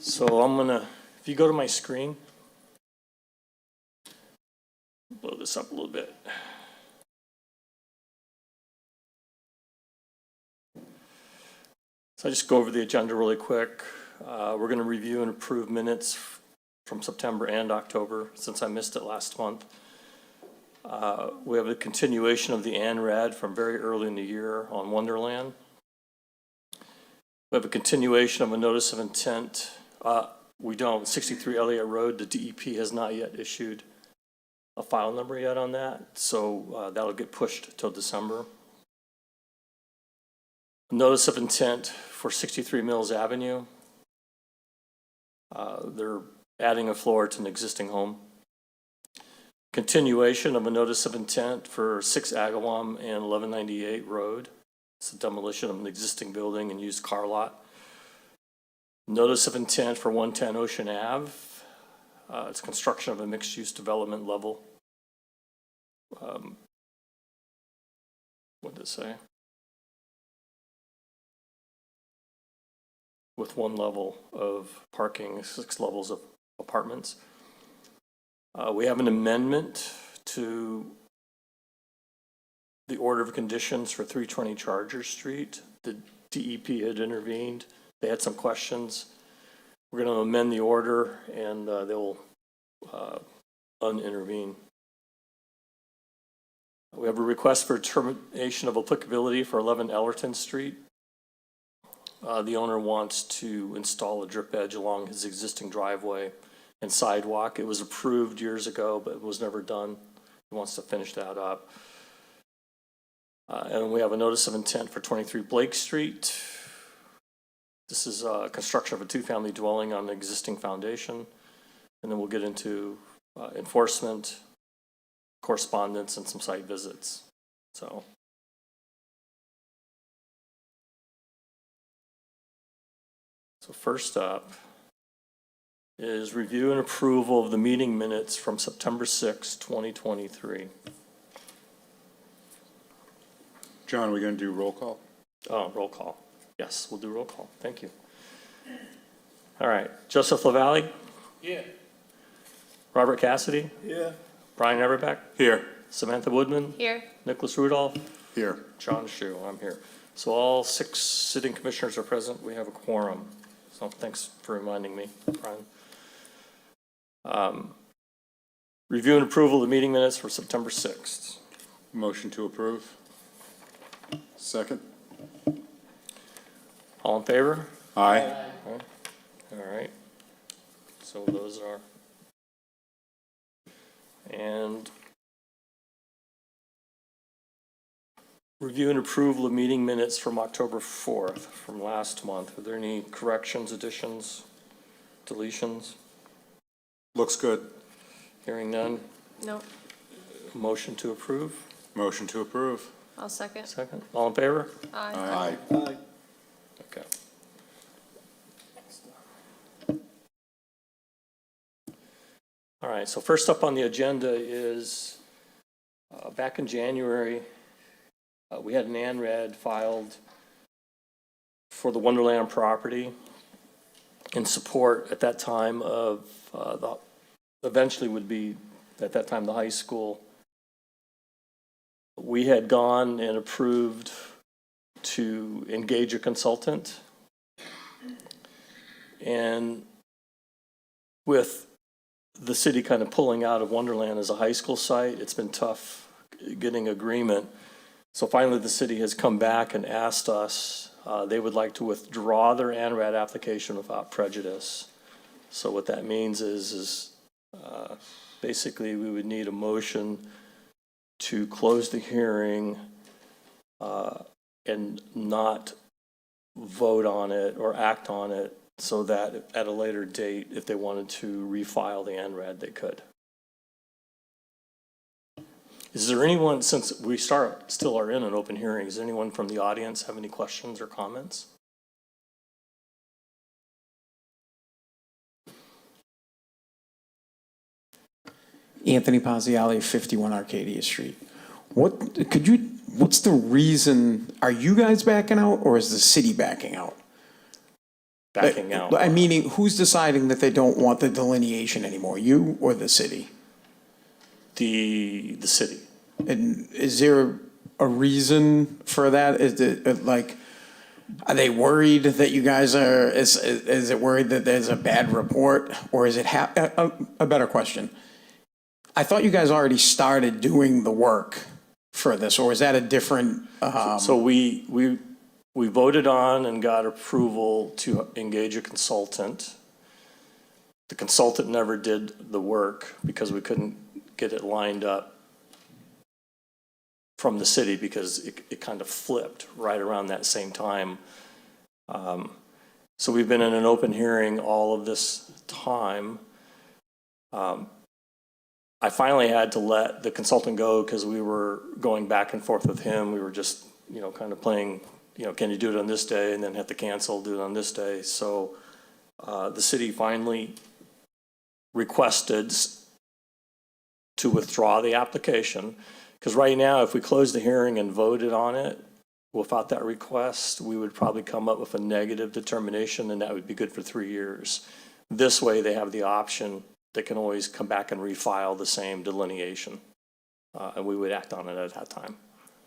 So I'm gonna, if you go to my screen, blow this up a little bit. So I just go over the agenda really quick. We're gonna review and approve minutes from September and October, since I missed it last month. We have a continuation of the ANRAD from very early in the year on Wonderland. We have a continuation of a notice of intent. We don't, 63 Elliott Road, the DEP has not yet issued a file number yet on that, so that'll get pushed till December. Notice of intent for 63 Mills Avenue. They're adding a floor to an existing home. Continuation of a notice of intent for 6 Agawam and 1198 Road. It's a demolition of an existing building and used car lot. Notice of intent for 110 Ocean Ave. It's construction of a mixed-use development level. What did it say? With 1 level of parking, 6 levels of apartments. We have an amendment to the order of conditions for 320 Charger Street. The DEP had intervened. They had some questions. We're going to amend the order and they'll unintervene. We have a request for termination of applicability for 11 Ellerton Street. The owner wants to install a drip edge along his existing driveway and sidewalk. It was approved years ago, but it was never done. He wants to finish that up. And we have a notice of intent for 23 Blake Street. This is construction of a 2-family dwelling on an existing foundation. And then we'll get into enforcement, correspondence, and some site visits. So first up is review and approval of the meeting minutes from September 6, 2023. John, are we going to do roll call? Oh, roll call. Yes, we'll do roll call. Thank you. All right. Joseph LaValle? Yeah. Robert Cassidy? Yeah. Brian Everbeck? Here. Samantha Woodman? Here. Nicholas Rudolph? Here. John Shu, I'm here. So all 6 sitting commissioners are present. We have a quorum. So thanks for reminding me, Brian. Review and approval of the meeting minutes for September 6th. Motion to approve. Second. All in favor? Aye. All right. So those are. And review and approval of meeting minutes from October 4th from last month. Are there any corrections, additions, deletions? Looks good. Hearing none. No. Motion to approve. Motion to approve. I'll second. Second. All in favor? Aye. Aye. Okay. All right, so first up on the agenda is back in January, we had an ANRAD filed for the Wonderland property in support at that time of eventually would be at that time the high school. We had gone and approved to engage a consultant, and with the city kind of pulling out of Wonderland as a high school site, it's been tough getting agreement. So finally the city has come back and asked us, they would like to withdraw their ANRAD application without prejudice. So what that means is basically we would need a motion to close the hearing and not vote on it or act on it, so that at a later date, if they wanted to refile the ANRAD, they could. Is there anyone, since we still are in an open hearing, does anyone from the audience have any questions or comments? Anthony Pazziali, 51 Arcadia Street. What's the reason, are you guys backing out or is the city backing out? backing out. I mean, who's deciding that they don't want the delineation anymore, you or the city? The city. And is there a reason for that? Is it like, are they worried that you guys are, is it worried that there's a bad report? Or is it, a better question? I thought you guys already started doing the work for this, or is that a different, So we voted on and got approval to engage a consultant. The consultant never did the work because we couldn't get it lined up from the city because it kind of flipped right around that same time. So we've been in an open hearing all of this time. I finally had to let the consultant go because we were going back and forth with him. We were just, kind of playing, can you do it on this day, and then have to cancel, do it on this day. So the city finally requested to withdraw the application, because right now, if we closed the hearing and voted on it without that request, we would probably come up with a negative determination, and that would be good for 3 years. This way, they have the option. They can always come back and refile the same delineation, and we would act on it at that time.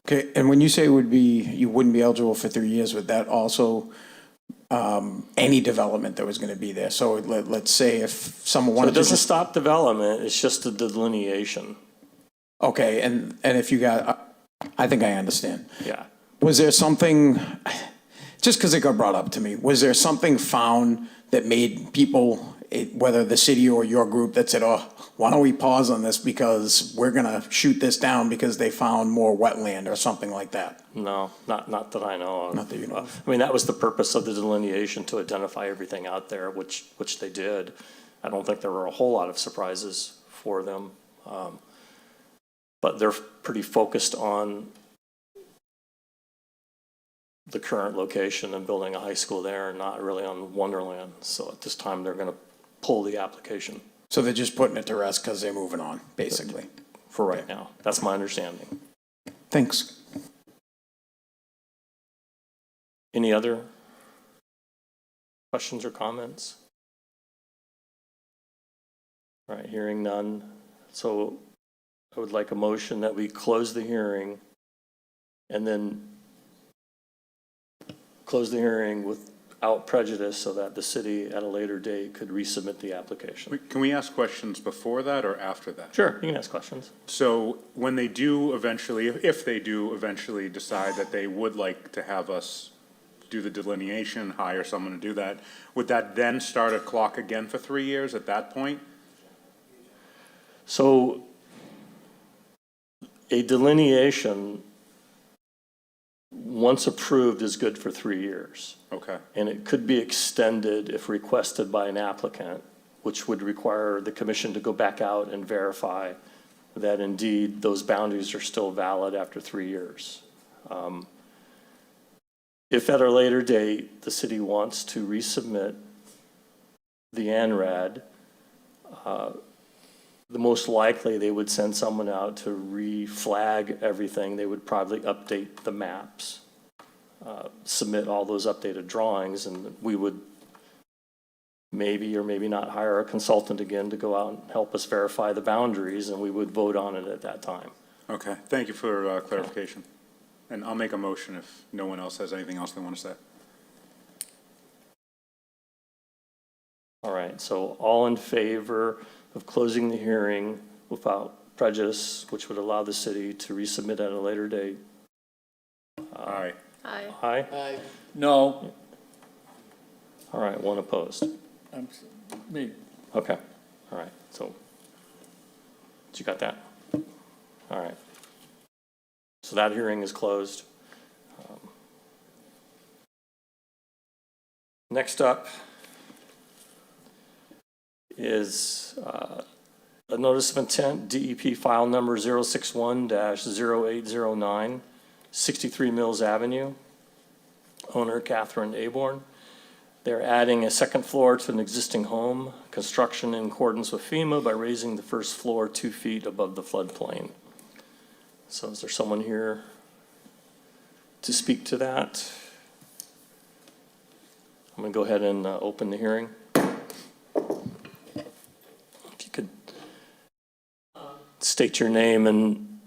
okay, and when you say you wouldn't be eligible for 3 years, would that also, any development that was gonna be there? So let's say if someone So wanted it to doesn't just, stop development, it's just the delineation, okay, and if you got, I think I understand. yeah. Was there something, just because it got brought up to me, was there something found that made people, whether the city or your group, that said, oh, why don't we pause on this because we're gonna shoot this down because they found more wetland or something like that? No, not that I know of. Not that you know of. I mean, that was the purpose of the delineation, to identify everything out there, which they did. I don't think there were a whole lot of surprises for them. But they're pretty focused on the current location and building a high school there, and not really on Wonderland. So at this time, they're gonna pull the application So they're just putting it to rest because they're moving on, basically. for right now. That's my understanding. Thanks. Any other questions or comments? All right, hearing none. So I would like a motion that we close the hearing and then close the hearing without prejudice so that the city at a later date could resubmit the application. Can we ask questions before that or after that? Sure, you can ask questions. So when they do eventually, if they do eventually decide that they would like to have us do the delineation, hire someone to do that, would that then start a clock again for 3 years at that point? So a delineation, once approved, is good for 3 years. Okay, And it could be extended if requested by an applicant, which would require the commission to go back out and verify that indeed those boundaries are still valid after 3 years. If at a later date, the city wants to resubmit the ANRAD, the most likely they would send someone out to re-flag everything. They would probably update the maps, submit all those updated drawings, and we would maybe or maybe not hire a consultant again to go out and help us verify the boundaries, and we would vote on it at that time. okay. Thank you for clarification. And I'll make a motion if no one else has anything else they want to say. All right, so all in favor of closing the hearing without prejudice, which would allow the city to resubmit at a later date? Aye. Aye. Aye? No, All right, one opposed. me. Okay, all right, so you got that? All right. So that hearing is closed. Next up is a notice of intent, DEP file number 061-0809, 63 Mills Avenue. Owner Catherine Aborn. They're adding a second floor to an existing home, construction in accordance with FEMA by raising the first floor 2 feet above the floodplain. So is there someone here to speak to that? I'm going to go ahead and open the hearing. If you could state your name and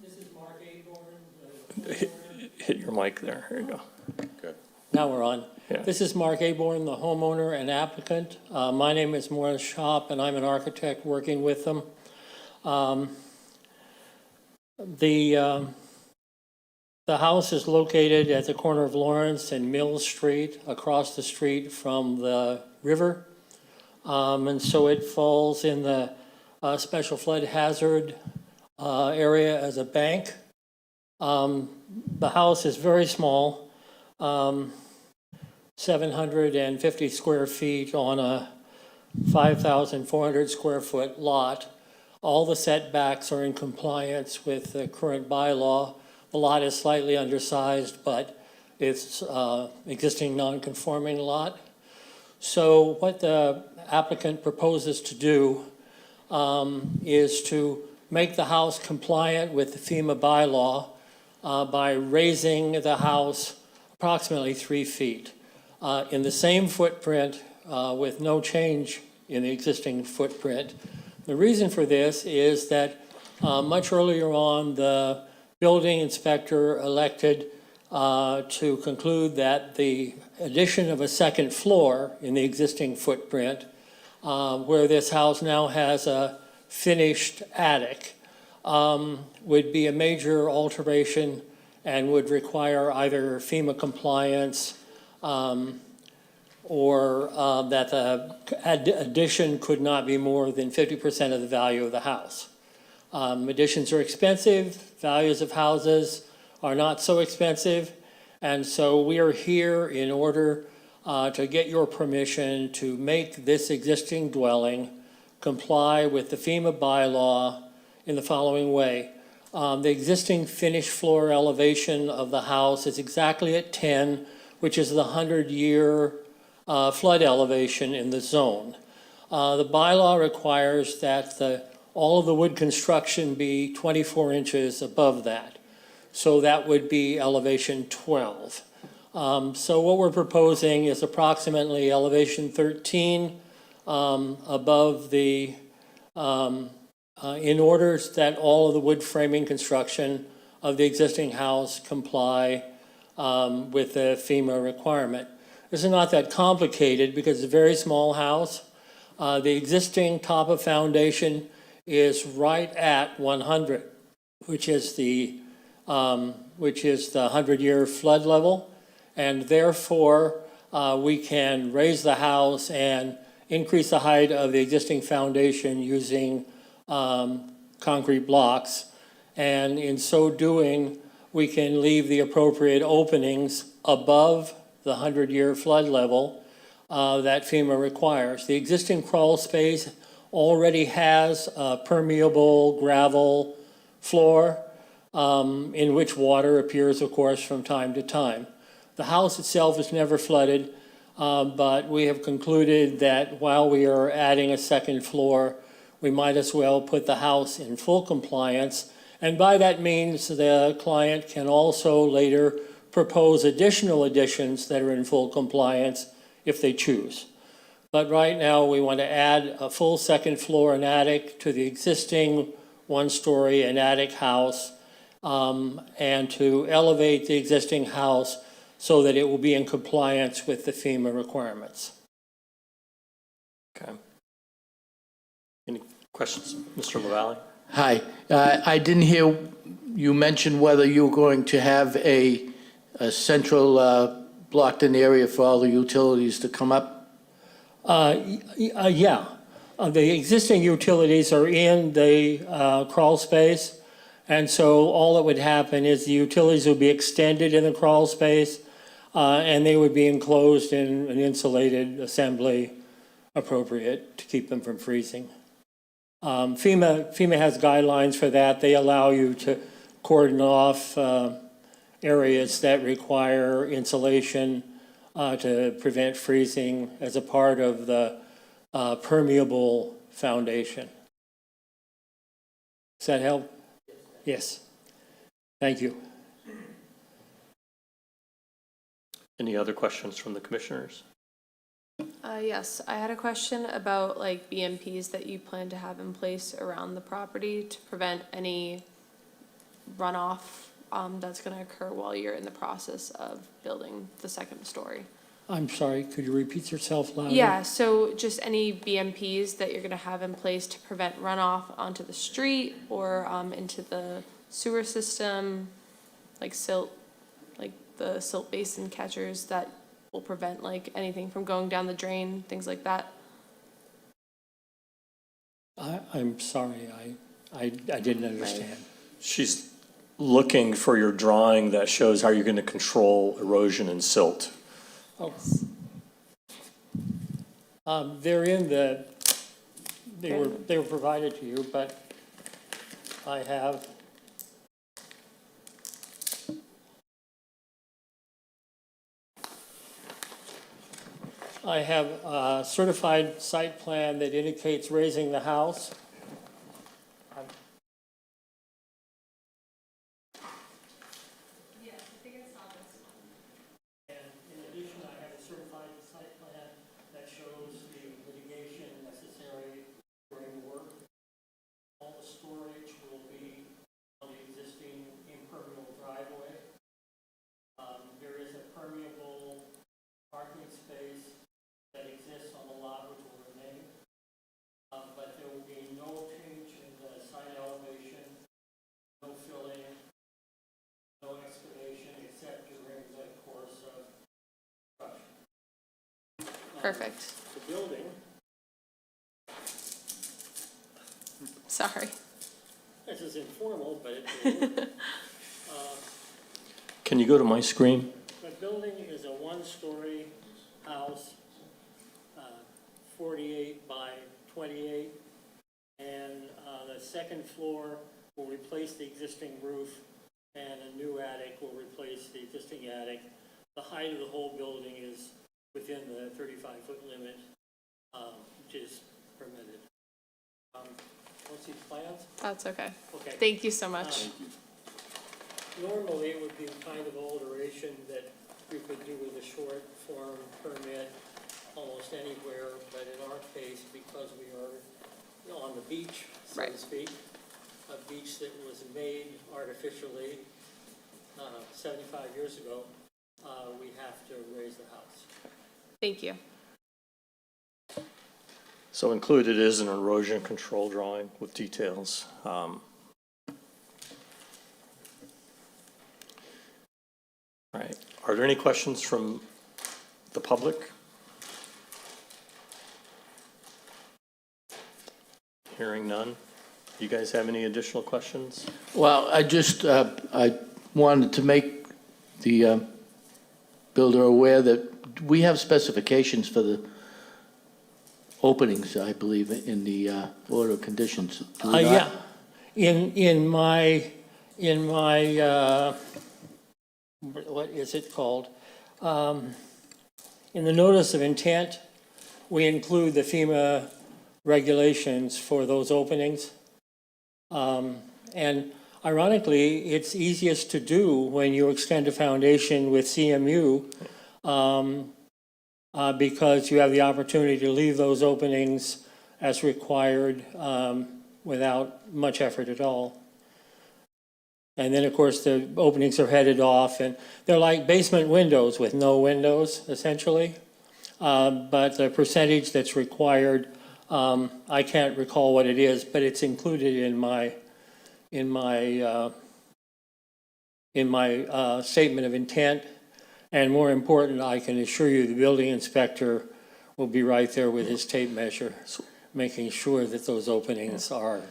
hit your mic there. Here you go. Now we're on. Yeah. This is Mark Aborn, the homeowner and applicant. My name is Morris Shop, and I'm an architect working with them. The house is located at the corner of Lawrence and Mill Street, across the street from the river. And so it falls in the special flood hazard area as a bank. The house is very small, 750 square feet on a 5,400 square foot lot. All the setbacks are in compliance with the current bylaw. The lot is slightly undersized, but it's existing non-conforming lot. So what the applicant proposes to do is to make the house compliant with the FEMA bylaw by raising the house approximately 3 feet in the same footprint with no change in the existing footprint. The reason for this is that much earlier on, the building inspector elected to conclude that the addition of a second floor in the existing footprint, where this house now has a finished attic, would be a major alteration and would require either FEMA compliance or that the addition could not be more than 50% of the value of the house. Additions are expensive, values of houses are not so expensive, and so we are here in order to get your permission to make this existing dwelling comply with the FEMA bylaw in the following way. The existing finished floor elevation of the house is exactly at 10, which is the 100-year flood elevation in the zone. The bylaw requires that all of the wood construction be 24 inches above that. So that would be elevation 12. So what we're proposing is approximately elevation 13 above the, in order that all of the wood framing construction of the existing house comply with the FEMA requirement. This is not that complicated because it's a very small house. The existing top of foundation is right at 100, which is the 100-year flood level, and therefore we can raise the house and increase the height of the existing foundation using concrete blocks, and in so doing, we can leave the appropriate openings above the 100-year flood level that FEMA requires. The existing crawl space already has a permeable gravel floor in which water appears, of course, from time to time. The house itself is never flooded, but we have concluded that while we are adding a second floor, we might as well put the house in full compliance. And by that means, the client can also later propose additional additions that are in full compliance if they choose. But right now, we want to add a full second floor and attic to the existing one-story and attic house, and to elevate the existing house so that it will be in compliance with the FEMA requirements. Okay. Any questions? Mr. LaValle? Hi, I didn't hear you mention whether you were going to have a central blocked-in area for all the utilities to come up? Yeah. The existing utilities are in the crawl space, and so all that would happen is the utilities would be extended in the crawl space, and they would be enclosed in an insulated assembly appropriate to keep them from freezing. FEMA has guidelines for that. They allow you to cordon off areas that require insulation to prevent freezing as a part of the permeable foundation. Does that help? Yes. Thank you. Any other questions from the commissioners? Yes, I had a question about like BMPs that you plan to have in place around the property to prevent any runoff that's gonna occur while you're in the process of building the second story. I'm sorry, could you repeat yourself louder? Yeah, so just any BMPs that you're gonna have in place to prevent runoff onto the street or into the sewer system, like silt, like the silt basin catchers that will prevent like anything from going down the drain, things like that. I'm sorry, I didn't understand. She's looking for your drawing that shows how you're going to control erosion and silt. Oh. They're in the, they were provided to you, but I have a certified site plan that indicates raising the house. And in addition, I have a certified site plan that shows the mitigation necessary during work. All the storage will be on the existing impermeable driveway. There is a permeable parking space that exists on the lot which will remain. But there will be no change in the site elevation, no filling, no excavation except during the course of construction. Perfect. The building, Sorry. this is informal, but it Can you go to my screen? the building is a one-story house, 48 by 28, and the second floor will replace the existing roof, and a new attic will replace the existing attic. The height of the whole building is within the 35-foot limit, which is permitted. Want to see the plans? That's okay. Okay. Thank you so much. Normally, it would be kind of alteration that you could do with a short form permit almost anywhere, but in our case, because we are on the beach, so to Right. speak, a beach that was made artificially 75 years ago, we have to raise the house. Thank you. So included is an erosion control drawing with details. All right, are there any questions from the public? Hearing none. You guys have any additional questions? Well, I wanted to make the builder aware that we have specifications for the openings, I believe, in the order of conditions. Do we not? Yeah, in my what is it called? In the notice of intent, we include the FEMA regulations for those openings. And ironically, it's easiest to do when you extend a foundation with CMU, because you have the opportunity to leave those openings as required without much effort at all. And then, of course, the openings are headed off, and they're like basement windows with no windows, essentially. But the percentage that's required, I can't recall what it is, but it's included in my statement of intent. And more important, I can assure you, the building inspector will be right there with his tape measure, making sure that those openings are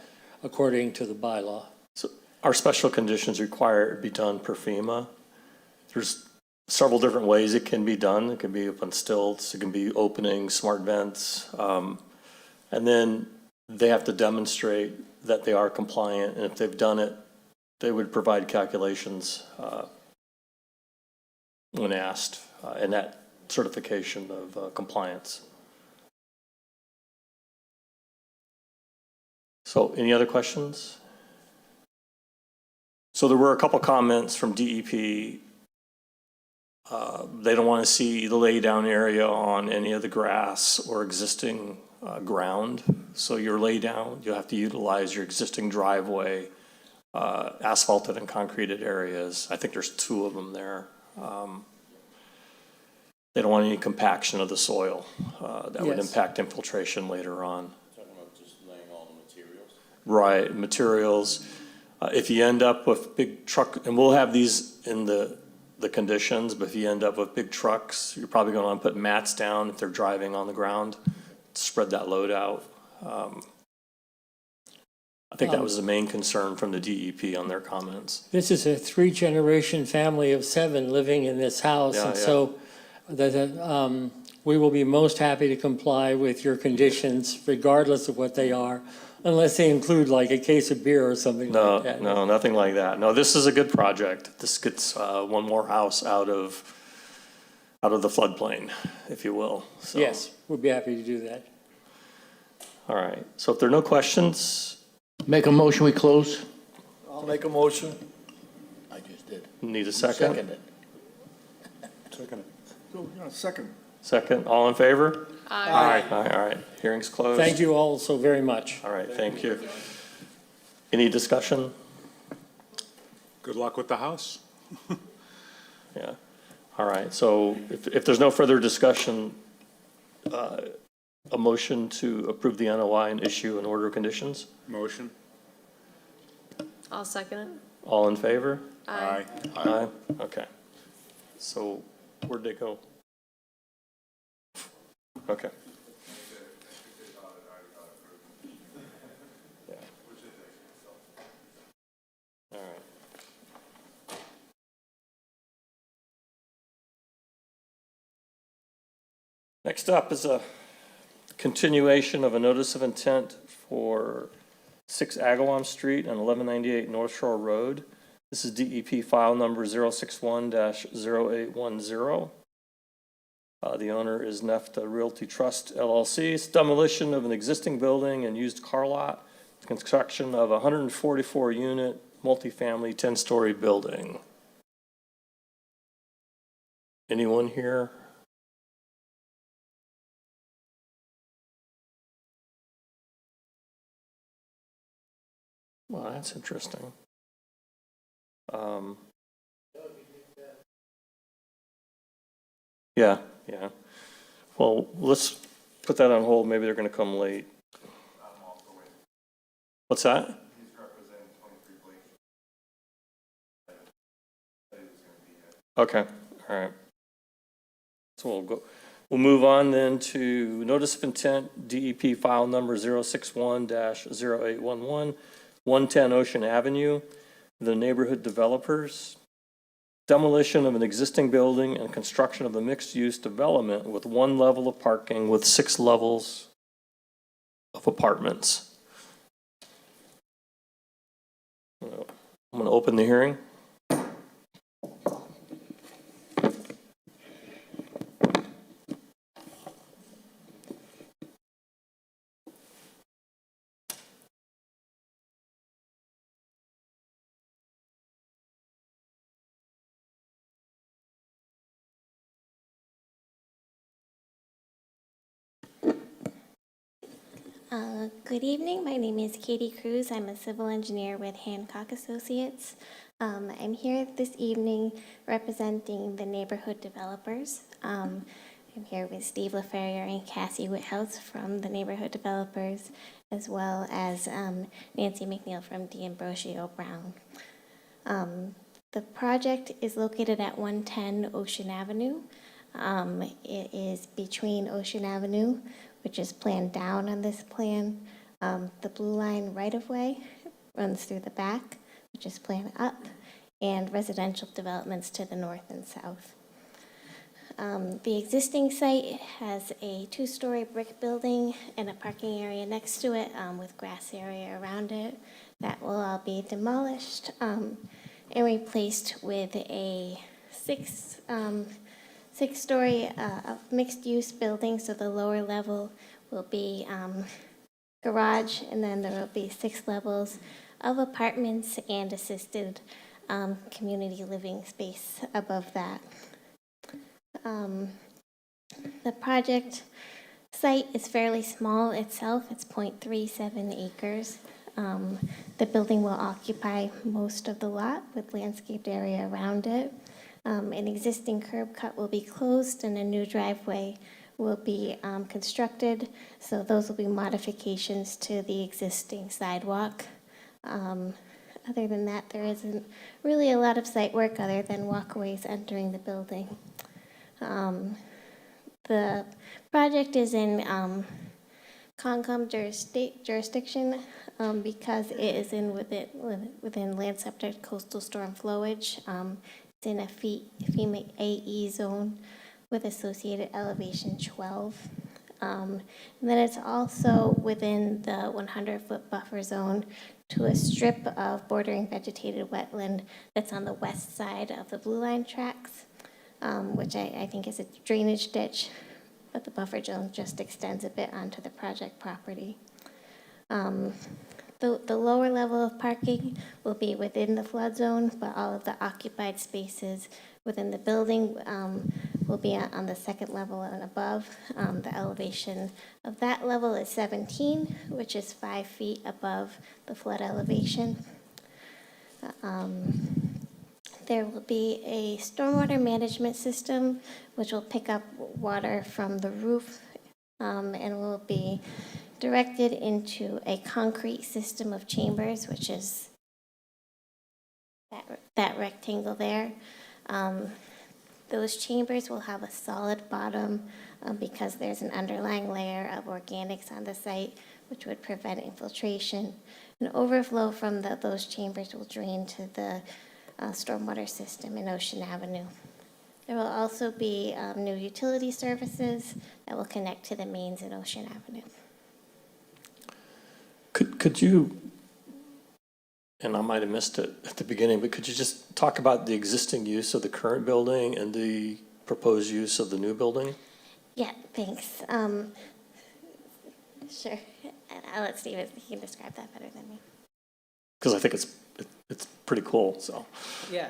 according to the bylaw. So our special conditions require it be done per FEMA. There's several different ways it can be done. It can be up on stilts, it can be opening, smart vents. And then they have to demonstrate that they are compliant, and if they've done it, they would provide calculations when asked in that certification of compliance. So any other questions? So there were a couple comments from DEP They don't want to see the laydown area on any of the grass or existing ground. So your laydown, you'll have to utilize your existing driveway, asphalted and concreted areas. I think there's 2 of them there. They don't want any compaction of the soil that would Yes. impact infiltration later on. Talking about just laying all the materials? Right, materials. If you end up with big truck, and we'll have these in the conditions, but if you end up with big trucks, you're probably going to want to put mats down if they're driving on the ground, to spread that load out. I think that was the main concern from the DEP on their comments. This is a 3-generation family of 7 living in this house, Yeah, and yeah. so we will be most happy to comply with your conditions regardless of what they are, unless they include like a case of beer or something No, like that. no, nothing like that. No, this is a good project. This gets one more house out of the floodplain, if you will. So, Yes, we'd be happy to do that. all right. So if there are no questions, Make a motion, we close? I'll make a motion. I just did. need a second? Second it. Second. Second, all in favor? Aye. All right, hearing's closed. Thank you all so very much. All right, thank you. Any discussion? Good luck with the house. Yeah. All right, so if there's no further discussion, a motion to approve the NOI and issue an order of conditions? Motion? I'll second it. All in favor? Aye. Aye. Okay. So where'd they go? Okay. Yeah. All right. Next up is a continuation of a notice of intent for 6 Agawam Street and 1198 North Shore Road. This is DEP file number 061-0810. The owner is Nefta Realty Trust LLC. It's demolition of an existing building and used car lot, construction of a 144-unit multifamily 10-story building. Anyone here? Well, that's interesting. Yeah, yeah. Well, let's put that on hold. Maybe they're gonna come late. What's that? He's representing 23 Blake. Okay, all right. So we'll move on then to notice of intent, DEP file number 061-0811, 110 Ocean Avenue, the neighborhood developers. Demolition of an existing building and construction of a mixed-use development with 1 level of parking with 6 levels of apartments. I'm going to open the hearing. Good evening. My name is Katie Cruz. I'm a civil engineer with Hancock Associates. I'm here this evening representing the neighborhood developers. I'm here with Steve LaFerrier and Cassie Whithouse from the neighborhood developers, as well as Nancy McNeil from D'Ambrosio Brown. The project is located at 110 Ocean Avenue. It is between Ocean Avenue, which is planned down on this plan. The blue line right-of-way runs through the back, which is planned up, and residential developments to the north and south. The existing site has a 2-story brick building and a parking area next to it with grass area around it. That will all be demolished and replaced with a 6-story mixed-use building. So the lower level will be garage, and then there will be 6 levels of apartments and assisted community living space above that. The project site is fairly small itself. It's 0.37 acres. The building will occupy most of the lot with landscaped area around it. An existing curb cut will be closed and a new driveway will be constructed. So those will be modifications to the existing sidewalk. Other than that, there isn't really a lot of site work other than walkways entering the building. The project is in Concom jurisdiction because it is within land subject coastal storm flowage. It's in a FEMA AE zone with associated elevation 12. And then it's also within the 100-foot buffer zone to a strip of bordering vegetated wetland that's on the west side of the Blue Line tracks, which I think is a drainage ditch, but the buffer zone just extends a bit onto the project property. The lower level of parking will be within the flood zone, but all of the occupied spaces within the building will be on the second level and above. The elevation of that level is 17, which is 5 feet above the flood elevation. There will be a stormwater management system, which will pick up water from the roof and will be directed into a concrete system of chambers, which is that rectangle there. Those chambers will have a solid bottom because there's an underlying layer of organics on the site, which would prevent infiltration. An overflow from those chambers will drain to the stormwater system in Ocean Avenue. There will also be new utility services that will connect to the mains in Ocean Avenue. Could you, and I might have missed it at the beginning, but could you just talk about the existing use of the current building and the proposed use of the new building? Yeah, thanks. Sure. And I'll let Steve, he can describe that better than me. Because I think it's pretty cool, so. Yeah,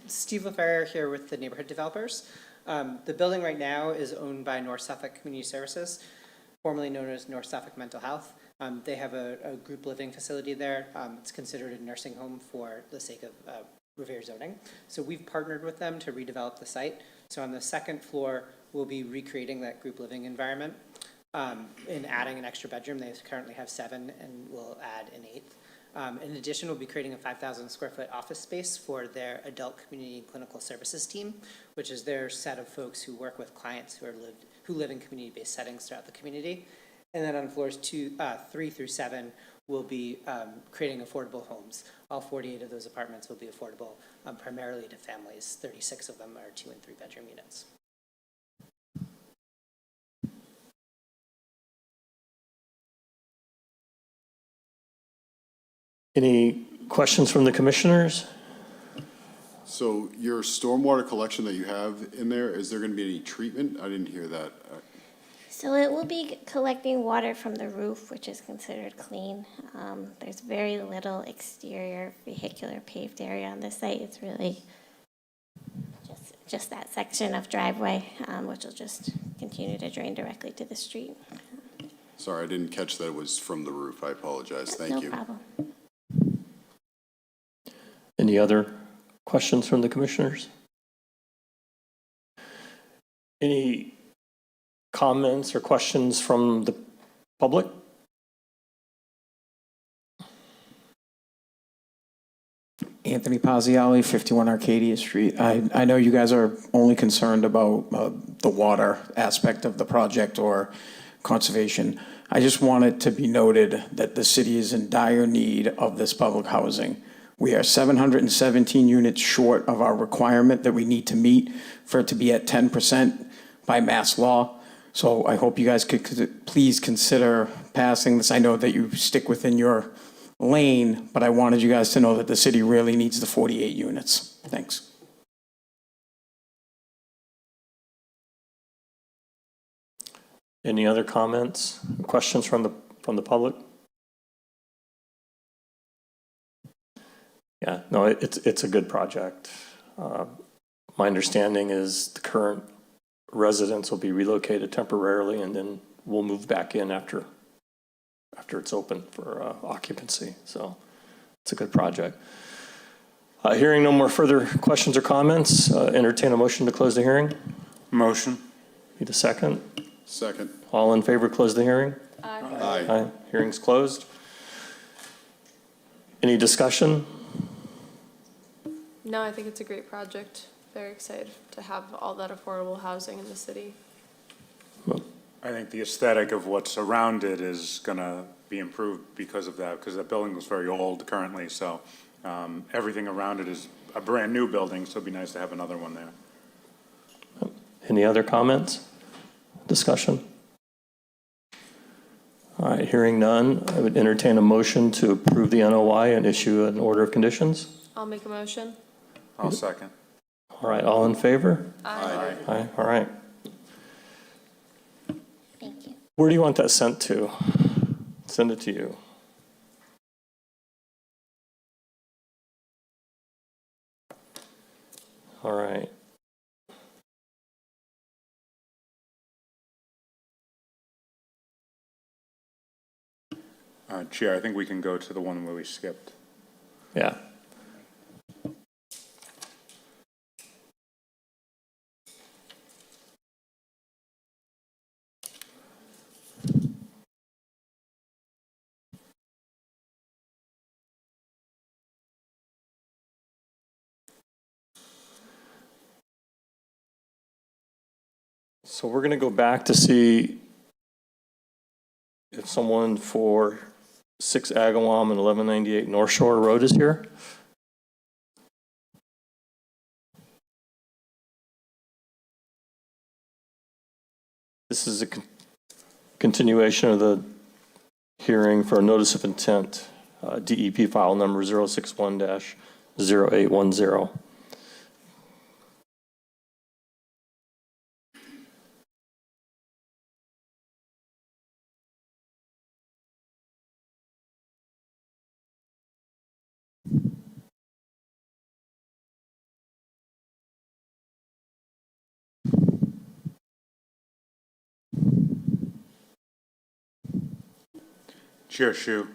Steve LaFerrier here with the neighborhood developers. The building right now is owned by North Suffolk Community Services, formerly known as North Suffolk Mental Health. They have a group living facility there. It's considered a nursing home for the sake of Revere zoning. So we've partnered with them to redevelop the site. So on the second floor, we'll be recreating that group living environment and adding an extra bedroom. They currently have 7 and we'll add an 8th. In addition, we'll be creating a 5,000 square foot office space for their adult community and clinical services team, which is their set of folks who work with clients who live in community-based settings throughout the community. And then on floors 3 through 7, we'll be creating affordable homes. All 48 of those apartments will be affordable, primarily to families. 36 of them are 2- and 3-bedroom units. Any questions from the commissioners? So your stormwater collection that you have in there, is there going to be any treatment? I didn't hear that. So it will be collecting water from the roof, which is considered clean. There's very little exterior vehicular paved area on this site. It's really just that section of driveway, which will just continue to drain directly to the street. Sorry, I didn't catch that it was from the roof. I apologize. Thank you. No problem. Any other questions from the commissioners? Any comments or questions from the public? Anthony Pazziali, 51 Arcadia Street. I know you guys are only concerned about the water aspect of the project or conservation. I just want it to be noted that the city is in dire need of this public housing. We are 717 units short of our requirement that we need to meet for it to be at 10% by mass law. So I hope you guys could please consider passing this. I know that you stick within your lane, but I wanted you guys to know that the city really needs the 48 units. Thanks. Any other comments, questions from the public? Yeah, no, it's a good project. My understanding is the current residents will be relocated temporarily, and then we'll move back in after it's open for occupancy. So it's a good project. Hearing no more further questions or comments, entertain a motion to close the hearing. Motion. Need a second? Second. All in favor, close the hearing? Aye. Aye. Hearing's closed. Any discussion? No, I think it's a great project. Very excited to have all that affordable housing in the city. I think the aesthetic of what's around it is gonna be improved because of that, because that building was very old currently, so everything around it is a brand-new building, so it'd be nice to have another one there. Any other comments? Discussion? All right, hearing none, I would entertain a motion to approve the NOI and issue an order of conditions. I'll make a motion. I'll second. All right, all in favor? Aye. Aye, all right. Thank you. Where do you want that sent to? Send it to you. All right. Chair, I think we can go to the one where we skipped. Yeah. So we're going to go back to see if someone for 6 Agawam and 1198 North Shore Road is here. This is a continuation of the hearing for a notice of intent, DEP file number 061-0810. Chair Shu,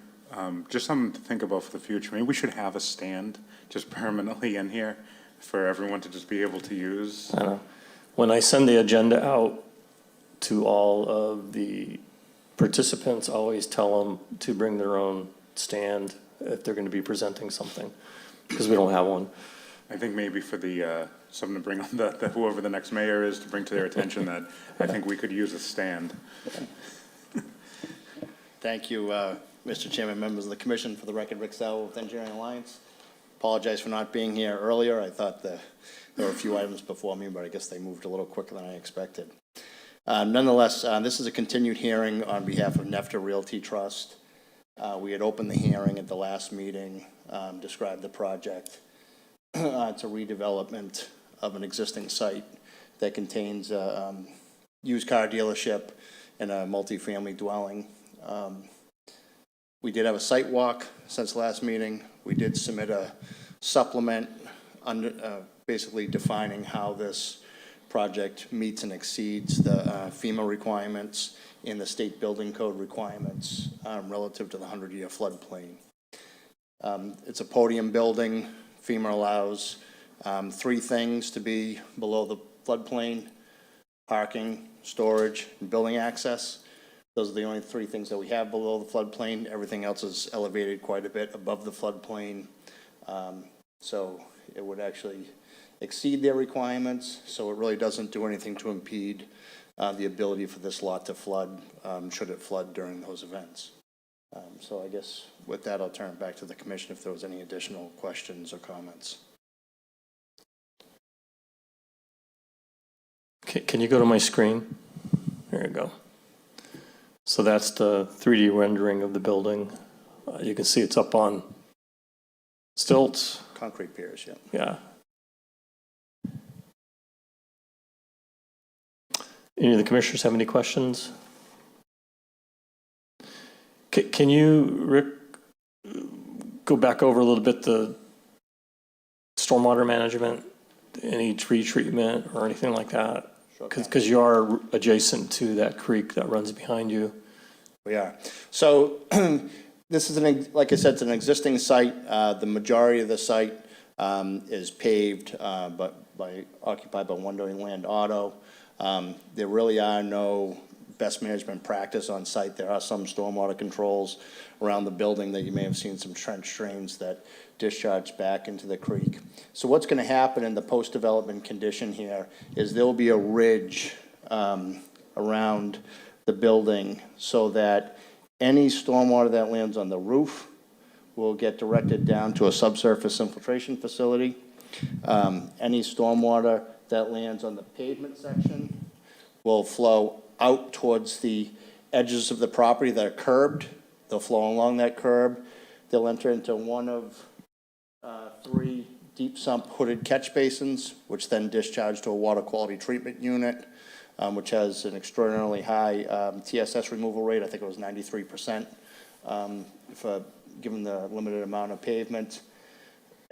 just something to think about for the future. Maybe we should have a stand just permanently in here for everyone to just be able to use. I know. When I send the agenda out to all of the participants, I always tell them to bring their own stand if they're going to be presenting something, because we don't have one. I think maybe for the, someone to bring on the whoever the next mayor is, to bring to their attention that I think we could use a stand. Thank you, Mr. Chairman, members of the commission. For the record, Rick Sell with Engineering Alliance. Apologize for not being here earlier. I thought there were a few items before me, but I guess they moved a little quicker than I expected. Nonetheless, this is a continued hearing on behalf of Nefta Realty Trust. We had opened the hearing at the last meeting, described the project. It's a redevelopment of an existing site that contains a used car dealership and a multifamily dwelling. We did have a site walk since last meeting. We did submit a supplement under, basically defining how this project meets and exceeds the FEMA requirements and the state building code requirements relative to the 100-year floodplain. It's a podium building. FEMA allows 3 things to be below the floodplain: parking, storage, and building access. Those are the only 3 things that we have below the floodplain. Everything else is elevated quite a bit above the floodplain. So it would actually exceed their requirements. So it really doesn't do anything to impede the ability for this lot to flood, should it flood during those events. So I guess with that, I'll turn it back to the commission if there was any additional questions or comments. Can you go to my screen? There you go. So that's the 3D rendering of the building. You can see it's up on stilts. Concrete piers, yeah. Yeah. Any of the commissioners have any questions? Can you, Rick, go back over a little bit the stormwater management, any tree treatment or anything like that? Sure can. Because you are adjacent to that creek that runs behind you. We are. So this is like I said, it's an existing site. The majority of the site is paved, but occupied by Wonderland Auto. There really are no best management practice on site. There are some stormwater controls around the building that you may have seen, some trench drains that discharge back into the creek. So what's going to happen in the post-development condition here is there'll be a ridge around the building so that any stormwater that lands on the roof will get directed down to a subsurface infiltration facility. Any stormwater that lands on the pavement section will flow out towards the edges of the property that are curbed. They'll flow along that curb. They'll enter into one of 3 deep sump hooded catch basins, which then discharge to a water quality treatment unit, which has an extraordinarily high TSS removal rate. I think it was 93% given the limited amount of pavement,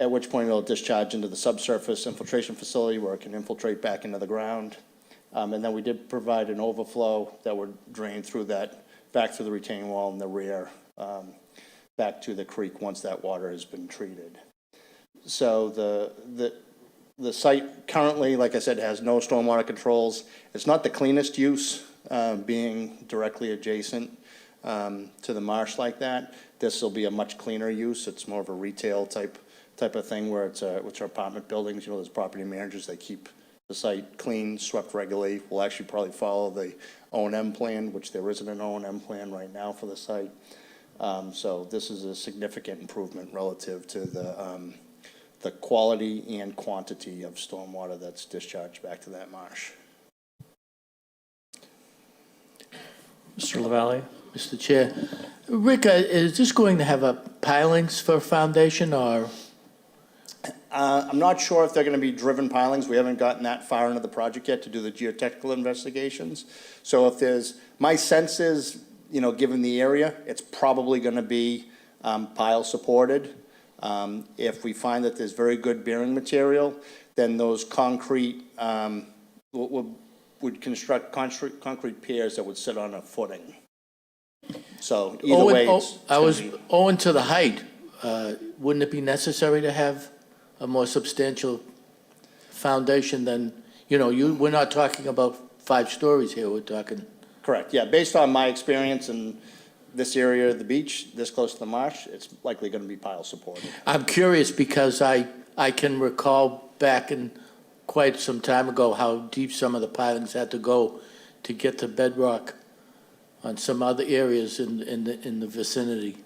at which point it'll discharge into the subsurface infiltration facility where it can infiltrate back into the ground. And then we did provide an overflow that would drain through that, back through the retaining wall in the rear, back to the creek once that water has been treated. So the site currently, like I said, has no stormwater controls. It's not the cleanest use, being directly adjacent to the marsh like that. This will be a much cleaner use. It's more of a retail type of thing where it's which are apartment buildings. You know, there's property managers that keep the site clean, swept regularly. We'll actually probably follow the O&M plan, which there isn't an O&M plan right now for the site. So this is a significant improvement relative to the quality and quantity of stormwater that's discharged back to that marsh. Mr. LaValle? Mr. Chair. Rick, is this going to have pilings for foundation or? I'm not sure if they're going to be driven pilings. We haven't gotten that far into the project yet to do the geotechnical investigations. So if there's, my sense is, you know, given the area, it's probably going to be pile supported. If we find that there's very good bearing material, then those concrete, would construct concrete piers that would sit on a footing. So either way, owing to the height, wouldn't it be necessary to have a more substantial foundation than, you know, we're not talking about 5 stories here, we're talking. Correct, yeah, based on my experience in this area of the beach, this close to the marsh, it's likely going to be pile supported. I'm curious because I can recall back in quite some time ago how deep some of the pilings had to go to get to bedrock on some other areas in the vicinity.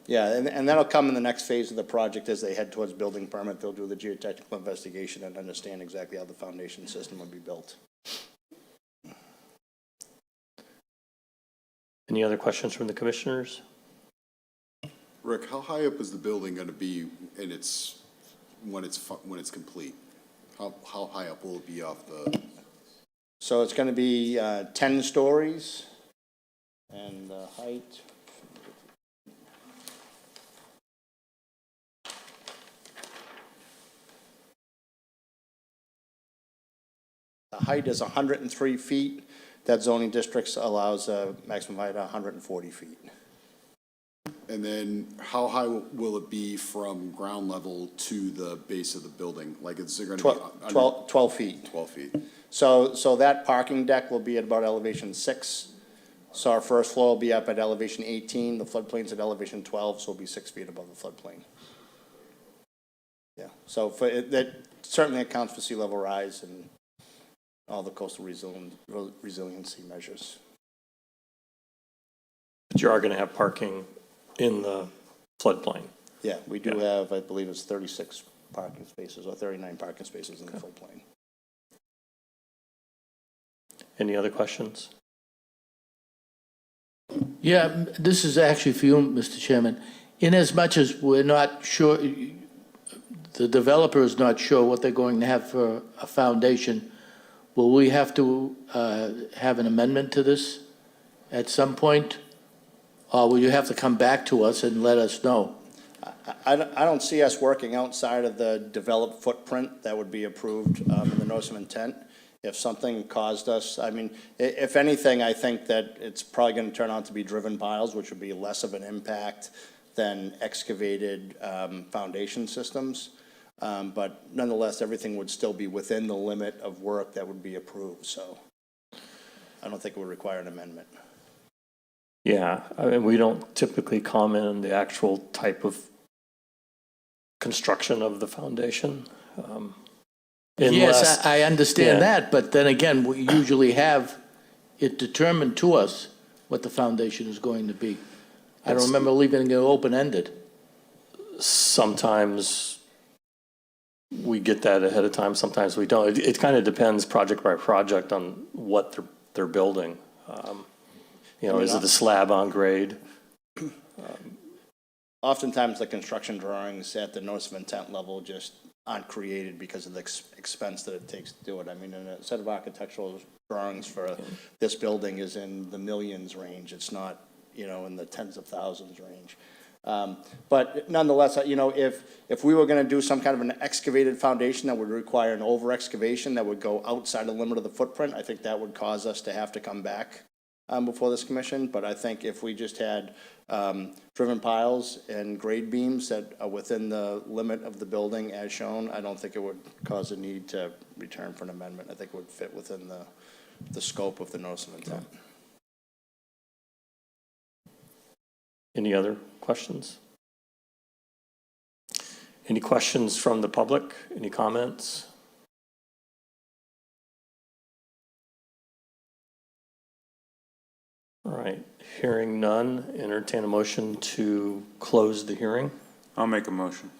Yeah, and that'll come in the next phase of the project as they head towards building permit. They'll do the geotechnical investigation and understand exactly how the foundation system would be built. Any other questions from the commissioners? Rick, how high up is the building going to be in when it's complete? How high up will it be off the? So it's going to be 10 stories, and the height. The height is 103 feet. That zoning district allows a maximum height of 140 feet. And then how high will it be from ground level to the base of the building? Like, is there going to be? 12 feet. 12 feet. So that parking deck will be at about elevation 6. So our first floor will be up at elevation 18. The floodplain's at elevation 12, so it'll be 6 feet above the floodplain. Yeah, so that certainly accounts for sea level rise and all the coastal resiliency measures. But you are going to have parking in the floodplain. Yeah, we do have, I believe it's 36 parking spaces or 39 parking spaces in the floodplain. Any other questions? Yeah, this is actually for you, Mr. Chairman. Inasmuch as we're not sure, the developer is not sure what they're going to have for a foundation, will we have to have an amendment to this at some point? Or will you have to come back to us and let us know? I don't see us working outside of the developed footprint that would be approved in the notice of intent. If something caused us, I mean, if anything, I think that it's probably gonna turn out to be driven piles, which would be less of an impact than excavated foundation systems. But nonetheless, everything would still be within the limit of work that would be approved, so I don't think it would require an amendment. Yeah, I mean, we don't typically comment on the actual type of construction of the foundation. Unless, Yes, I understand yeah. that, but then again, we usually have it determined to us what the foundation is going to be. I don't remember leaving it open-ended. sometimes we get that ahead of time, sometimes we don't. It kind of depends project by project on what they're building. You know, is it a slab on grade? Oftentimes, the construction drawings at the notice of intent level just aren't created because of the expense that it takes to do it. I mean, a set of architectural drawings for this building is in the millions range. It's not, you know, in the tens of thousands range. But nonetheless, you know, if we were gonna do some kind of an excavated foundation that would require an over excavation that would go outside the limit of the footprint, I think that would cause us to have to come back before this commission. But I think if we just had driven piles and grade beams that are within the limit of the building as shown, I don't think it would cause a need to return for an amendment. I think it would fit within the scope of the notice of intent. Any other questions? Any questions from the public? Any comments? All right, hearing none, entertain a motion to close the hearing. I'll make a motion.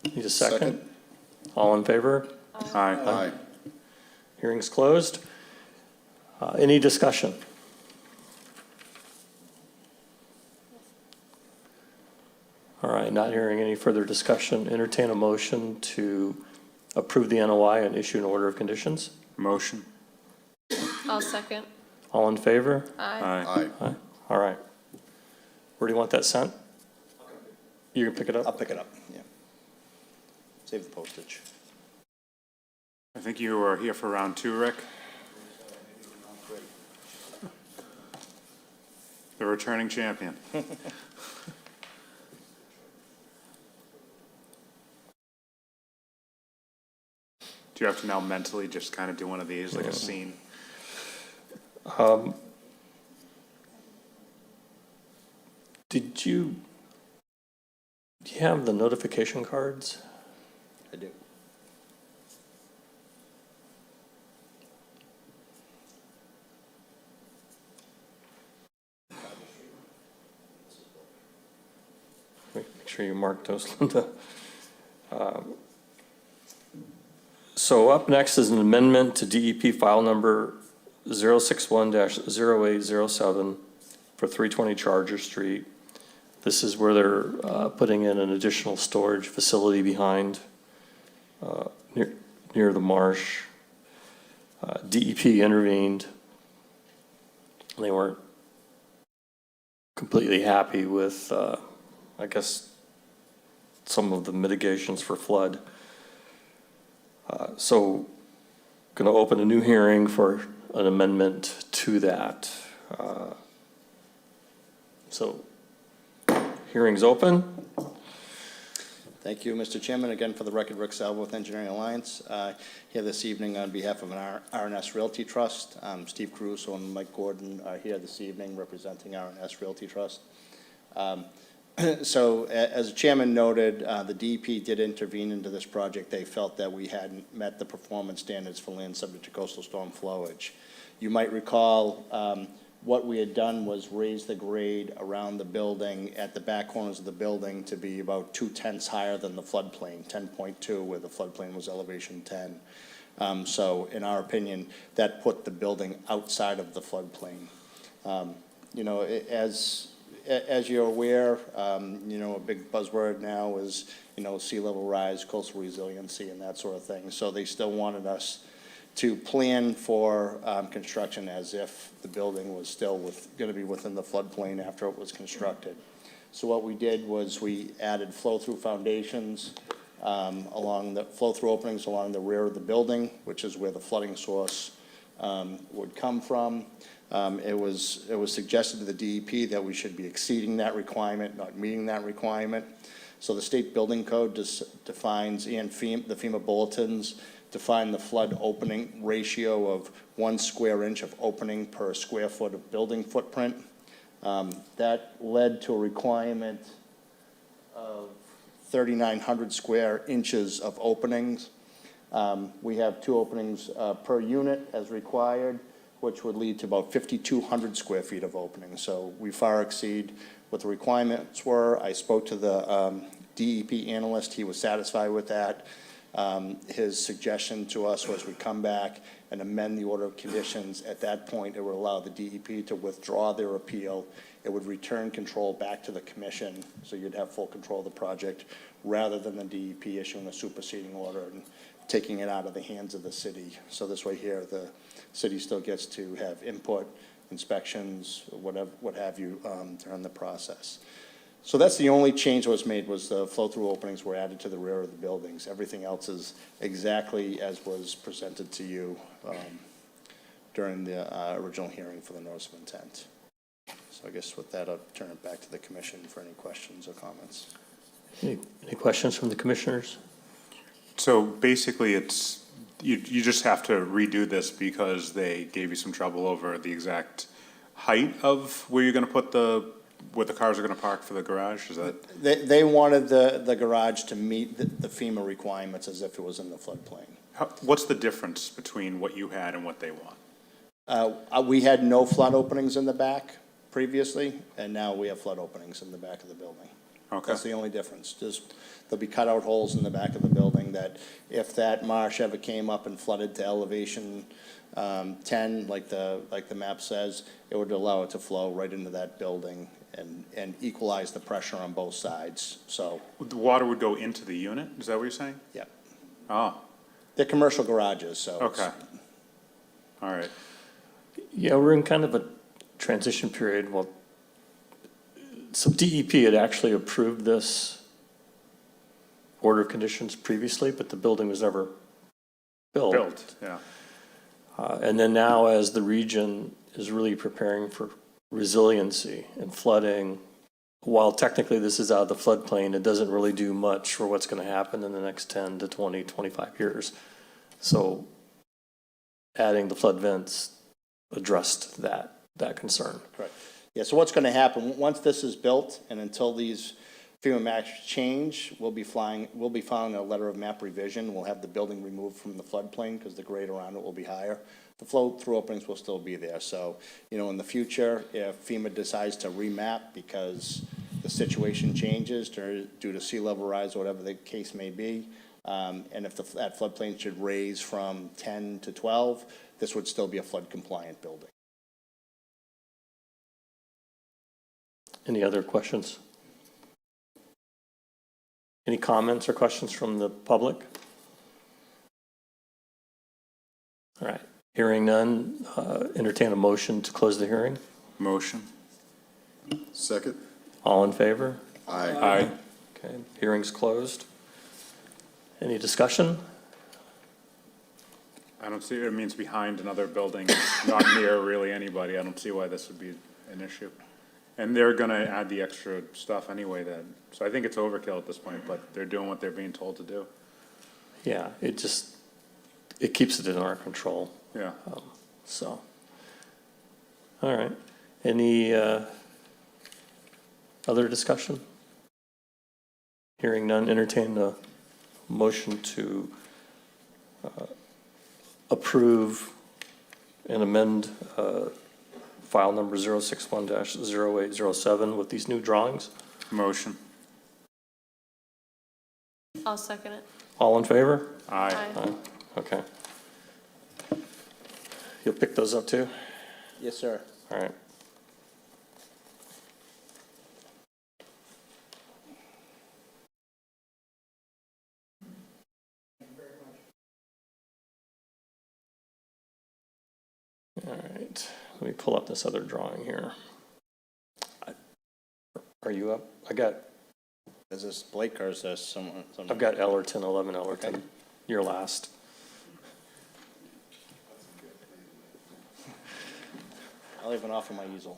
Need a second? Second. All in favor? Aye. Aye. Hearing's closed. Any discussion? All right, not hearing any further discussion, entertain a motion to approve the NOI and issue an order of conditions. Motion. I'll second. All in favor? Aye. Aye. All right. Where do you want that sent? You can pick it I'll up? pick it up, yeah. Save the postage. I think you were here for round 2, Rick. The returning champion. Do you have to now mentally just kind of do one of these, like a scene? Do you have the notification cards? I do. Make sure you mark those, Linda. So up next is an amendment to DEP file number 061-0807 for 320 Charger Street. This is where they're putting in an additional storage facility behind, near the marsh. DEP intervened. They weren't completely happy with, I guess, some of the mitigations for flood. So going to open a new hearing for an amendment to that. So hearing's open. Thank you, Mr. Chairman. Again, for the record, Rick Salvo with Engineering Alliance. Here this evening on behalf of an RNS Realty Trust. Steve Caruso and Mike Gordon are here this evening representing RNS Realty Trust. So as the chairman noted, the DEP did intervene into this project. They felt that we hadn't met the performance standards for land subject to coastal storm flowage. You might recall what we had done was raise the grade around the building at the back corners of the building to be about 2/10 higher than the floodplain, 10.2, where the floodplain was elevation 10. So in our opinion, that put the building outside of the floodplain. You know, as you're aware, you know, a big buzzword now is, you know, sea level rise, coastal resiliency, and that sort of thing. So they still wanted us to plan for construction as if the building was still going to be within the floodplain after it was constructed. So what we did was we added flow-through foundations along the flow-through openings along the rear of the building, which is where the flooding source would come from. It was suggested to the DEP that we should be exceeding that requirement, not meeting that requirement. So the state building code defines, and the FEMA bulletins define the flood opening ratio of 1 square inch of opening per square foot of building footprint. That led to a requirement of 3,900 square inches of openings. We have 2 openings per unit as required, which would lead to about 5,200 square feet of openings. So we far exceed what the requirements were. I spoke to the DEP analyst. He was satisfied with that. His suggestion to us was we come back and amend the order of conditions. At that point, it would allow the DEP to withdraw their appeal. It would return control back to the commission, so you'd have full control of the project, rather than the DEP issuing a superseding order and taking it out of the hands of the city. So this way here, the city still gets to have input, inspections, whatever, what have you, during the process. So that's the only change that was made, was the flow-through openings were added to the rear of the buildings. Everything else is exactly as was presented to you during the original hearing for the notice of intent. So I guess with that, I'll turn it back to the commission for any questions or comments. Any questions from the commissioners? So basically, it's, you just have to redo this because they gave you some trouble over the exact height of where you're gonna put where the cars are gonna park for the garage, is that? They wanted the garage to meet the FEMA requirements as if it was in the floodplain. What's the difference between what you had and what they want? We had no flood openings in the back previously, and now we have flood openings in the back of the building. Okay. That's the only difference. There'll be cutout holes in the back of the building that if that marsh ever came up and flooded to elevation 10, like the map says, it would allow it to flow right into that building and equalize the pressure on both sides. So, The water would go into the unit, is that what you're saying? yeah. Oh, They're commercial garages, so. okay. All right. Yeah, we're in kind of a transition period. Well, so DEP had actually approved this order of conditions previously, but the building was never built. Yeah. And then now, as the region is really preparing for resiliency and flooding, while technically this is out of the floodplain, it doesn't really do much for what's going to happen in the next 10 to 20, 25 years. So adding the flood vents addressed that concern. Correct. Yeah, so what's gonna happen, once this is built and until these FEMA maps change, we'll be filing a letter of map revision. We'll have the building removed from the floodplain because the grade around it will be higher. The flow-through openings will still be there. So, you know, in the future, if FEMA decides to remap because the situation changes due to sea level rise or whatever the case may be, and if that floodplain should raise from 10 to 12, this would still be a flood-compliant building. Any other questions? Any comments or questions from the public? All right, hearing none, entertain a motion to close the hearing. Motion. Second? All in favor? Aye. Aye. Okay, hearing's closed. Any discussion? I don't see, it means behind another building, not near really anybody. I don't see why this would be an issue. And they're gonna add the extra stuff anyway then. So I think it's overkill at this point, but they're doing what they're being told to do. Yeah, it keeps it in our control, Yeah. so. All right, any other discussion? Hearing none, entertain the motion to approve and amend file number 061-0807 with these new drawings. Motion. I'll second it. All in favor? Aye. Aye. Okay. You'll pick those up too? Yes, sir. All right. All right, let me pull up this other drawing here. Are you up? I got Is this Blake or is this someone? I've got Ellerton, 11 Ellerton. Okay. You're last. I'll even offer my easel.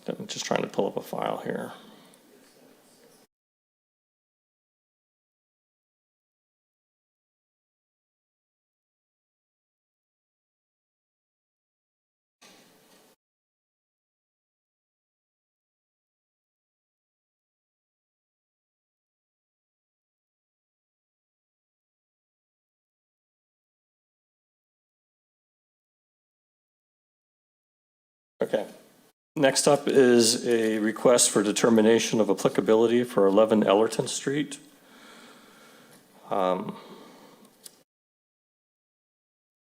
I'm just trying to pull up a file here. Okay. Next up is a request for determination of applicability for 11 Ellerton Street.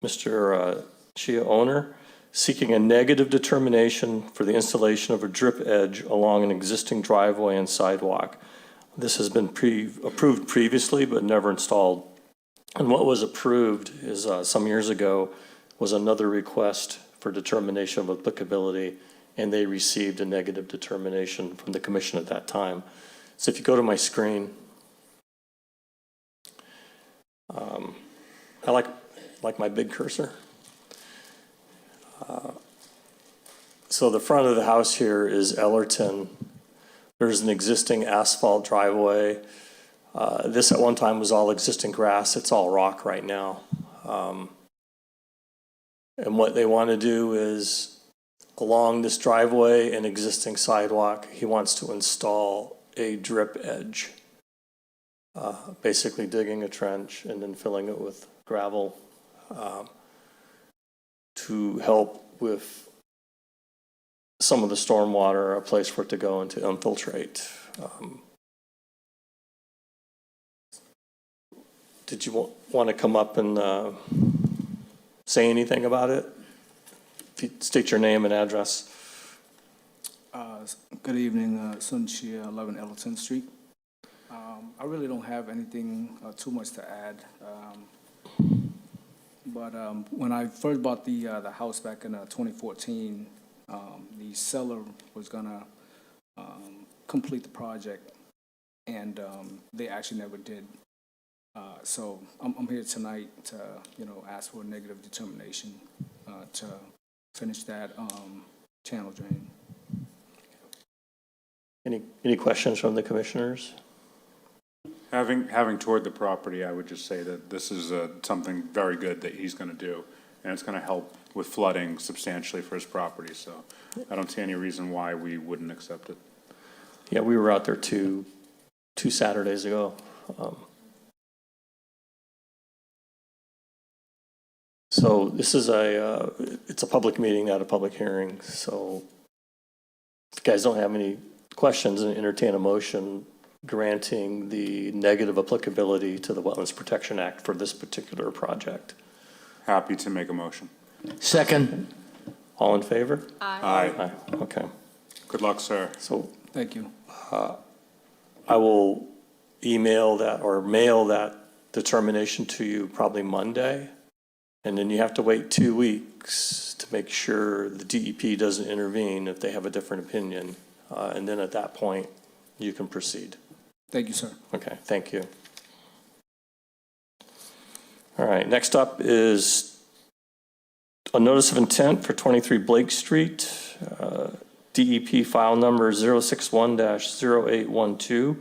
Mr. Chia, owner, seeking a negative determination for the installation of a drip edge along an existing driveway and sidewalk. This has been approved previously, but never installed. And what was approved is some years ago was another request for determination of applicability, and they received a negative determination from the commission at that time. So if you go to my screen, I like my big cursor. So the front of the house here is Ellerton. There's an existing asphalt driveway. This at one time was all existing grass. It's all rock right now. And what they want to do is along this driveway and existing sidewalk, he wants to install a drip edge. Basically digging a trench and then filling it with gravel to help with some of the stormwater, a place for it to go and to infiltrate. Did you want to come up and say anything about it? If you state your name and address. Good evening, Sun Chia, 11 Ellerton Street. I really don't have anything too much to add. But when I first bought the house back in 2014, the seller was gonna complete the project, and they actually never did. So I'm here tonight to, ask for a negative determination to finish that channel drain. Any questions from the commissioners? Having toured the property, I would just say that this is something very good that he's gonna do, and it's gonna help with flooding substantially for his property, so I don't see any reason why we wouldn't accept it. Yeah, we were out there two Saturdays ago. So this is it's a public meeting, not a public hearing, so if you guys don't have any questions, and entertain a motion granting the negative applicability to the Wetlands Protection Act for this particular project. Happy to make a motion. Second. All in favor? Aye. Aye. Okay. Good luck, sir. So Thank you. I will email that or mail that determination to you probably Monday. And then you have to wait 2 weeks to make sure the DEP doesn't intervene if they have a different opinion. And then at that point, you can proceed. Thank you, sir. Okay, thank you. All right, next up is a notice of intent for 23 Blake Street, DEP file number 061-0812.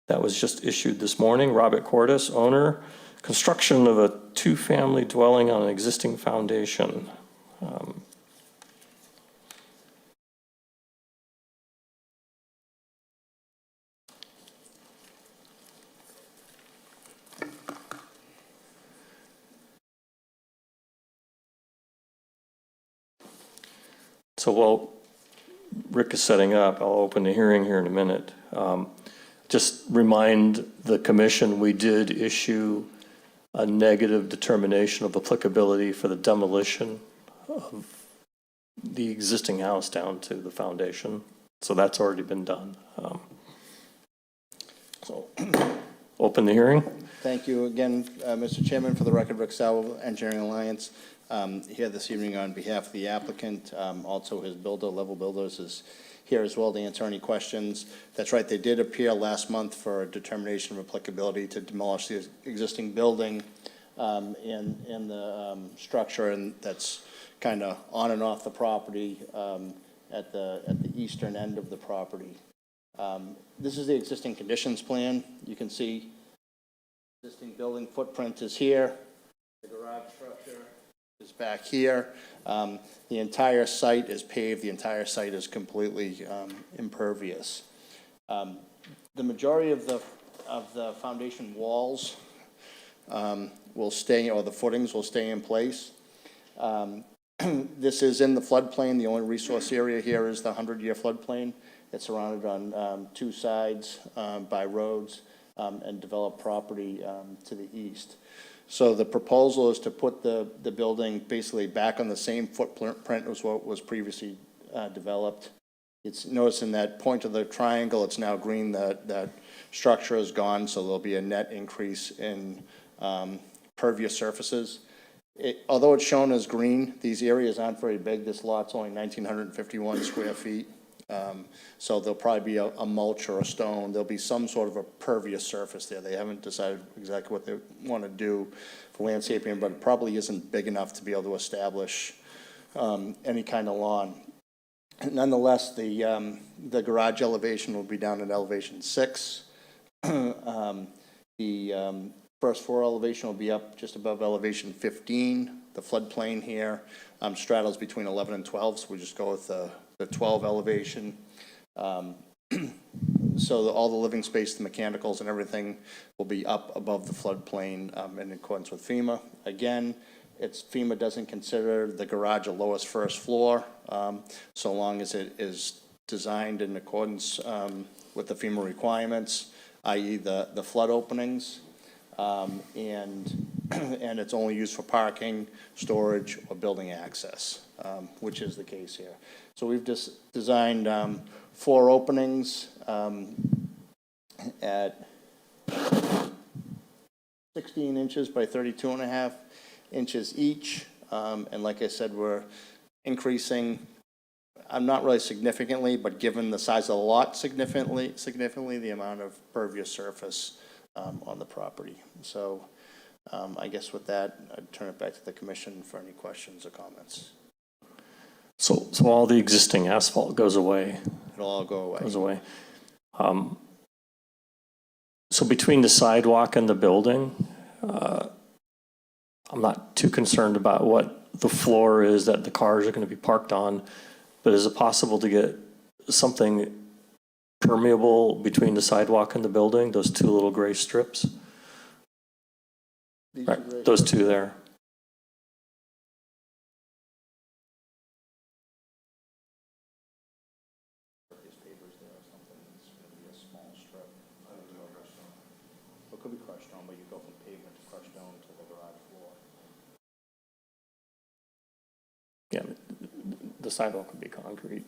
That was just issued this morning. Robert Cordes, owner. Construction of a 2-family dwelling on an existing foundation. So while Rick is setting up, I'll open the hearing here in a minute. Just remind the commission, we did issue a negative determination of applicability for the demolition of the existing house down to the foundation. So that's already been done. So open the hearing. Thank you again, Mr. Chairman. For the record, Rick Sauer, Engineering Alliance, here this evening on behalf of the applicant. Also, his builder, Level Builders, is here as well to answer any questions. That's right, they did appear last month for a determination of applicability to demolish the existing building and the structure, and that's kind of on and off the property at the eastern end of the property. This is the existing conditions plan. You can see existing building footprint is here. The garage structure is back here. The entire site is paved. The entire site is completely impervious. The majority of the foundation walls will stay, or the footings will stay in place. This is in the floodplain. The only resource area here is the 100-year floodplain. It's surrounded on two sides by roads and developed property to the east. So the proposal is to put the building basically back on the same footprint as what was previously developed. It's, notice in that point of the triangle, it's now green, that structure is gone, so there'll be a net increase in pervious surfaces. Although it's shown as green, these areas aren't very big. This lot's only 1,951 square feet. So there'll probably be a mulch or a stone. There'll be some sort of a pervious surface there. They haven't decided exactly what they want to do for landscaping, but it probably isn't big enough to be able to establish any kind of lawn. Nonetheless, the garage elevation will be down at elevation 6. The first floor elevation will be up just above elevation 15. The floodplain here straddles between 11 and 12, so we just go with the 12 elevation. So all the living space, the mechanicals and everything will be up above the floodplain in accordance with FEMA. Again, FEMA doesn't consider the garage a lowest first floor, so long as it is designed in accordance with the FEMA requirements, i.e. the flood openings, and it's only used for parking, storage, or building access, which is the case here. So we've just designed 4 openings at 16 inches by 32.5 inches each. And like I said, we're increasing, not really significantly, but given the size of the lot, significantly the amount of pervious surface on the property. So I guess with that, I'd turn it back to the commission for any questions or comments. So all the existing asphalt goes away? It'll all go away. Goes away. So between the sidewalk and the building, I'm not too concerned about what the floor is that the cars are going to be parked on, but is it possible to get something permeable between the sidewalk and the building, those 2 little gray strips? Right, those 2 there. It could be crushed stone, but you go from pavement to crushed stone to the garage floor. Yeah, the sidewalk would be concrete.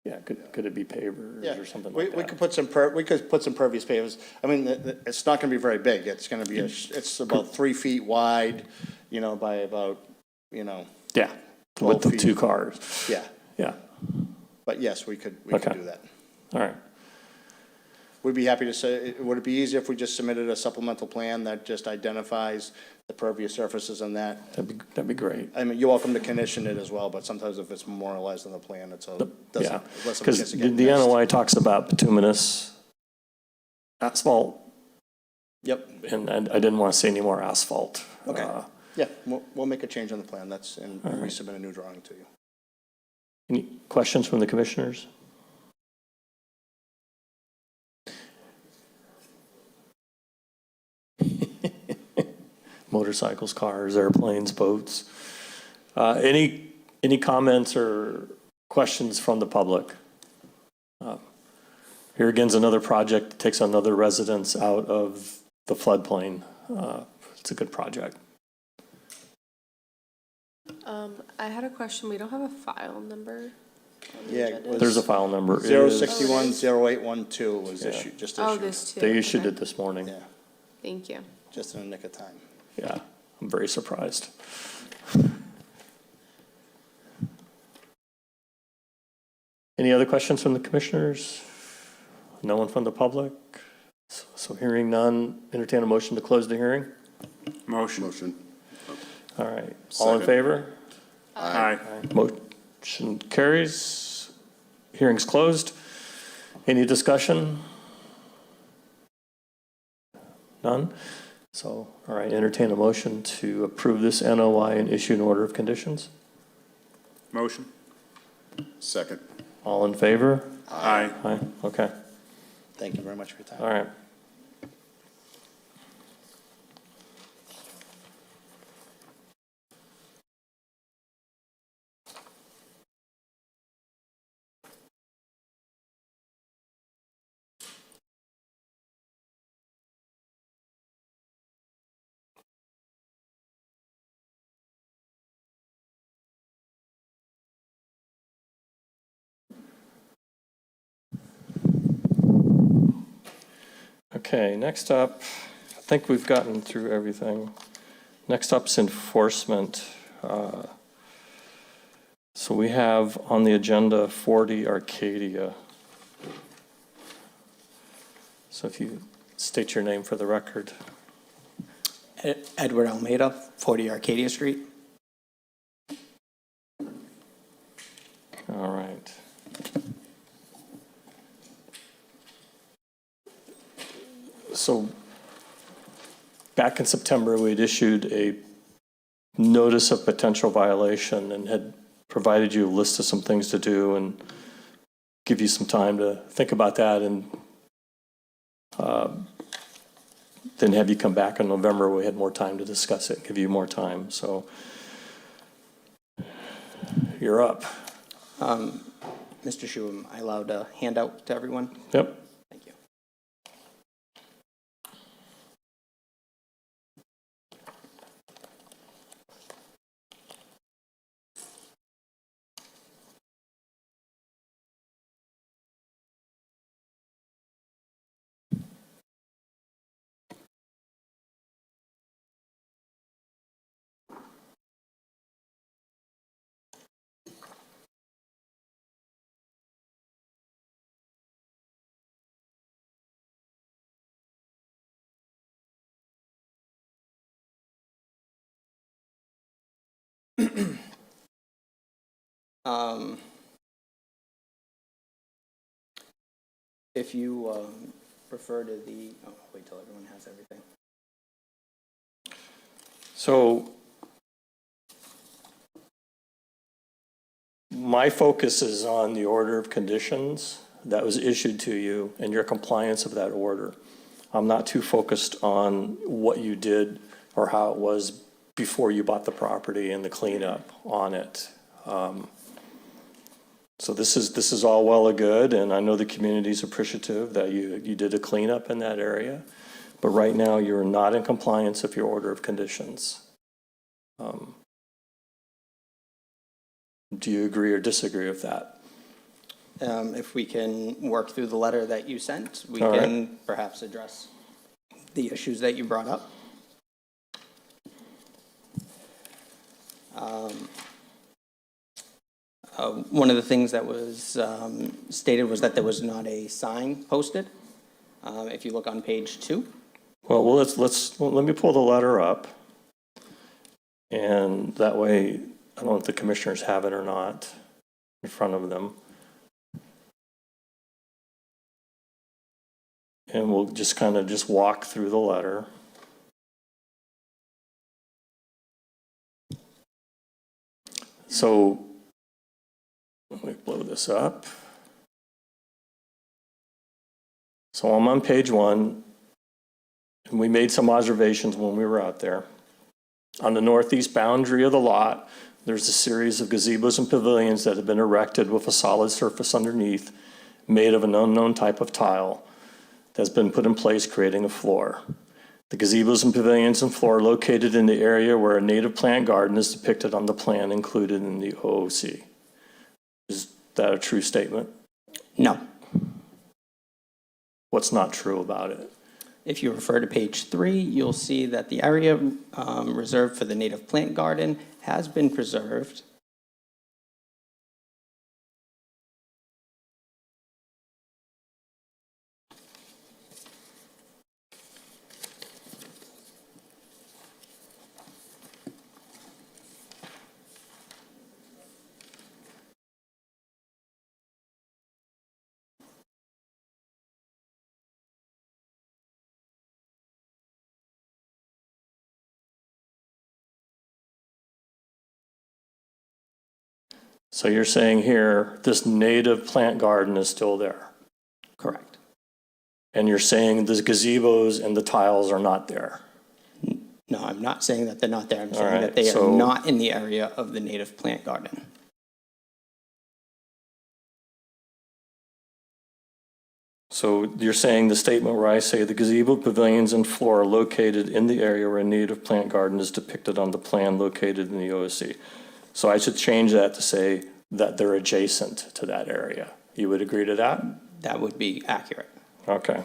Yeah, could it be pavers or something like that? We could put some pervious pavers. I mean, it's not going to be very big. It's going to be it's about 3 feet wide, by about, Yeah, with the 2 cars. Yeah. Yeah, But yes, we could do that. all right. We'd be happy to say, would it be easier if we just submitted a supplemental plan that just identifies the pervious surfaces and that? That'd be great. I mean, you're welcome to condition it as well, but sometimes if it's memorialized on the plan, it's Yeah, less of a because chance to the get missed. NOI talks about bituminous asphalt. Yep. And I didn't want to say any more asphalt. Okay. Yeah, we'll make a change on the plan. And All right. resubmit a new drawing to you. Any questions from the commissioners? Motorcycles, cars, airplanes, boats. Any comments or questions from the public? Here again's another project that takes another residence out of the floodplain. It's a good project. I had a question. We don't have a file number. on the Yeah, agenda. There's a file number. It is- 0610812 was issued, just Oh, issued. this too. They issued Okay. it this morning. Yeah, Thank you. just in the nick of time. Yeah, I'm very surprised. Any other questions from the commissioners? No one from the public? So hearing none, entertain a motion to close the hearing? Motion. All right, all in Second. favor? Aye. Motion carries. Hearing's closed. Any discussion? None? So, all right, entertain a motion to approve this NOI and issue an order of conditions. Motion. Second. All in favor? Aye. Aye, okay, Thank you very much for your time. all right. Okay, next up, I think we've gotten through everything. Next up's enforcement. So we have on the agenda 40 Arcadia. So if you state your name for the record. Edward Almeida, 40 Arcadia Street. All right. So back in September, we'd issued a notice of potential violation and had provided you a list of some things to do and give you some time to think about that, and then have you come back in November. We had more time to discuss it, give you more time. So you're up. Mr. Shu, am I allowed a handout to everyone? Yep. Thank you. If you refer to the, oh, wait till everyone has everything. So my focus is on the order of conditions that was issued to you and your compliance of that order. I'm not too focused on what you did or how it was before you bought the property and the cleanup on it. So this is all well and good, and I know the community's appreciative that you did a cleanup in that area, but right now you're not in compliance of your order of conditions. Do you agree or disagree with that? If we can work through the letter that you sent, we All right. can perhaps address the issues that you brought up. One of the things that was stated was that there was not a sign posted. If you look on page 2. Well, let me pull the letter up, and that way, I don't know if the commissioners have it or not in front of them. And we'll just kind of just walk through the letter. So let me blow this up. So I'm on page 1, and we made some observations when we were out there. On the northeast boundary of the lot, there's a series of gazebos and pavilions that have been erected with a solid surface underneath, made of an unknown type of tile that's been put in place, creating a floor. The gazebos and pavilions and floor are located in the area where a native plant garden is depicted on the plan included in the OOC. Is that a true statement? No. What's not true about it? If you refer to page 3, you'll see that the area reserved for the native plant garden has been preserved. So you're saying here, this native plant garden is still there? Correct. And you're saying the gazebos and the tiles are not there? No, I'm not saying that they're not there. I'm All saying right, that they are so- not in the area of the native plant garden. So you're saying the statement where I say the gazebo, pavilions, and floor are located in the area where a native plant garden is depicted on the plan located in the OOC. So I should change that to say that they're adjacent to that area. You would agree to that? That would be accurate. Okay.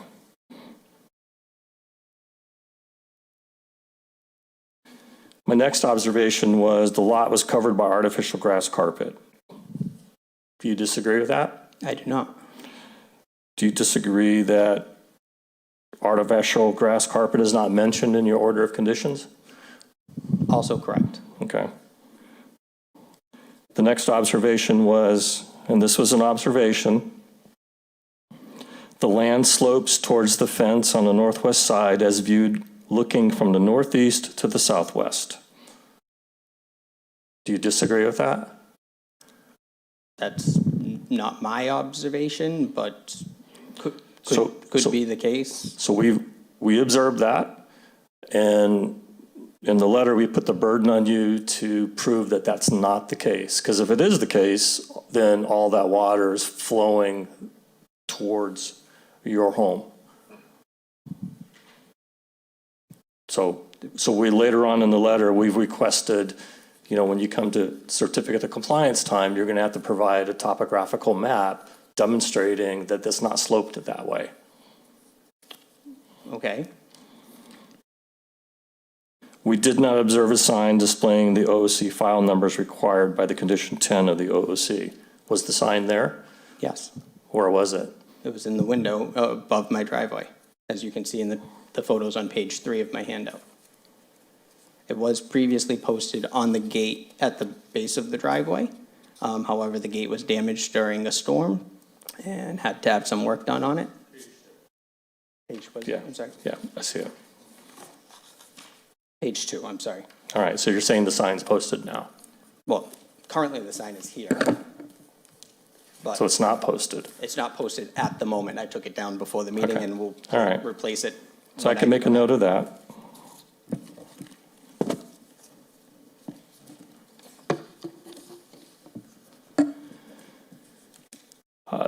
My next observation was the lot was covered by artificial grass carpet. Do you disagree with that? I do not. Do you disagree that artificial grass carpet is not mentioned in your order of conditions? Also correct. Okay. The next observation was, and this was an observation, the land slopes towards the fence on the northwest side as viewed looking from the northeast to the southwest. Do you disagree with that? That's not my observation, but could So- be the case. So we observed that, and in the letter, we put the burden on you to prove that that's not the case. Because if it is the case, then all that water is flowing towards your home. So we, later on in the letter, we've requested, you know, when you come to certificate of compliance time, you're gonna have to provide a topographical map demonstrating that it's not sloped that way. Okay. We did not observe a sign displaying the OOC file numbers required by the condition 10 of the OOC. Was the sign there? Yes. Where was it? It was in the window above my driveway, as you can see in the photos on page 3 of my handout. It was previously posted on the gate at the base of the driveway. However, the gate was damaged during a storm and had to have some work done on it. Page was, Yeah. I'm sorry. Yeah, I see it. Page 2, I'm sorry. All right, so you're saying the sign's posted now? Well, currently the sign is here, but So it's not posted? it's not posted at the moment. I took it down before the meeting Okay. and we'll All right. replace it. So I when can make a note of that.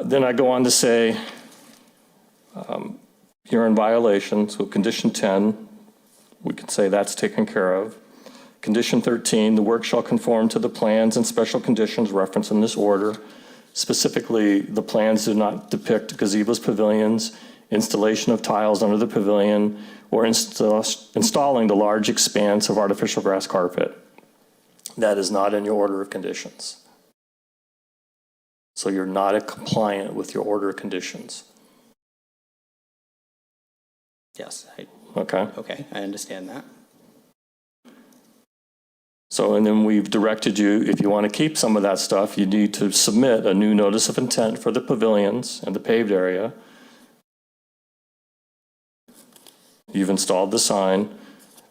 Then I go on to say, you're in violation, so condition 10, we can say that's taken care of. Condition 13, the work shall conform to the plans and special conditions referenced in this order. Specifically, the plans do not depict gazebos, pavilions, installation of tiles under the pavilion, or installing the large expanse of artificial grass carpet. That is not in your order of conditions. So you're not compliant with your order of conditions. Yes, Okay? okay, I understand that. So, and then we've directed you, if you want to keep some of that stuff, you need to submit a new notice of intent for the pavilions and the paved area. You've installed the sign,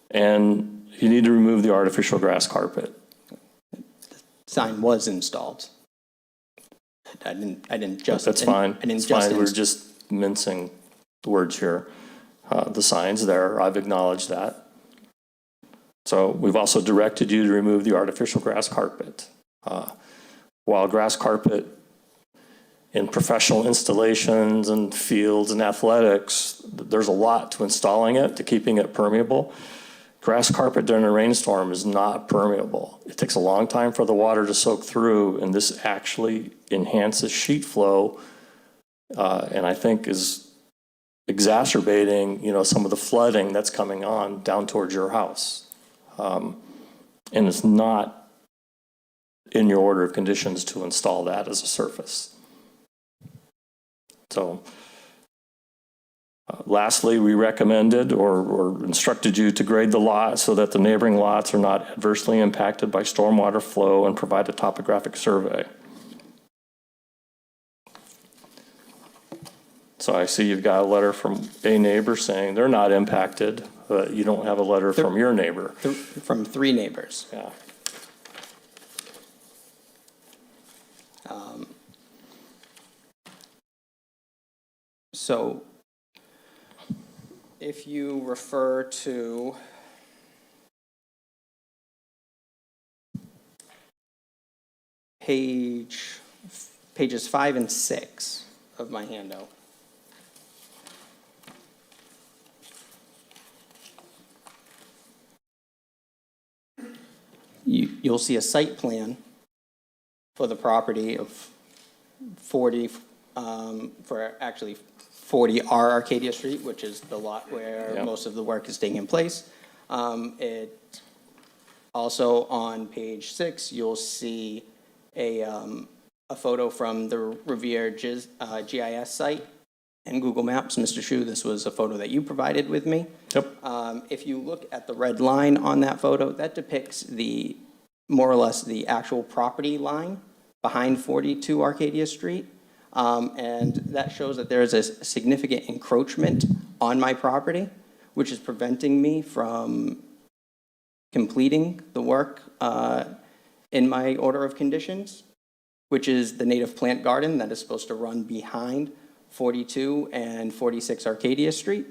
and you need to remove the artificial grass carpet. Sign was installed. I didn't just. That's fine. I didn't It's just. fine. We're just mincing the words here. The sign's there. I've acknowledged that. So we've also directed you to remove the artificial grass carpet. While grass carpet in professional installations and fields and athletics, there's a lot to installing it, to keeping it permeable. Grass carpet during a rainstorm is not permeable. It takes a long time for the water to soak through, and this actually enhances sheet flow, and I think is exacerbating, some of the flooding that's coming on down towards your house. And it's not in your order of conditions to install that as a surface. So, lastly, we recommended or instructed you to grade the lot so that the neighboring lots are not adversely impacted by stormwater flow and provide a topographic survey. So I see you've got a letter from a neighbor saying they're not impacted, but you don't have a letter from your neighbor. From 3 neighbors. Yeah. So if you refer to pages 5 and 6 of my handout. You'll see a site plan for the property of 40, for actually 40R Arcadia Street, which is the lot where most of the work is taking place. It also on page 6, you'll see a photo from the Revere GIS site and Google Maps. Mr. Shu, this was a photo that you provided with me. Yep. If you look at the red line on that photo, that depicts more or less the actual property line behind 42 Arcadia Street. And that shows that there is a significant encroachment on my property, which is preventing me from completing the work in my order of conditions, which is the native plant garden that is supposed to run behind 42 and 46 Arcadia Street.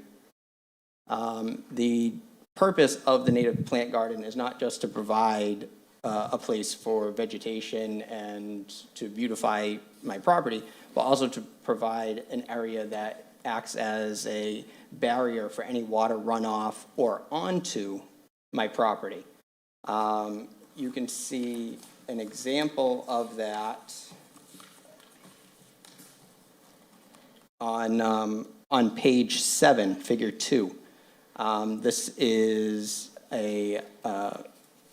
The purpose of the native plant garden is not just to provide a place for vegetation and to beautify my property, but also to provide an area that acts as a barrier for any water runoff or onto my property. You can see an example of that on page 7, figure 2. This is a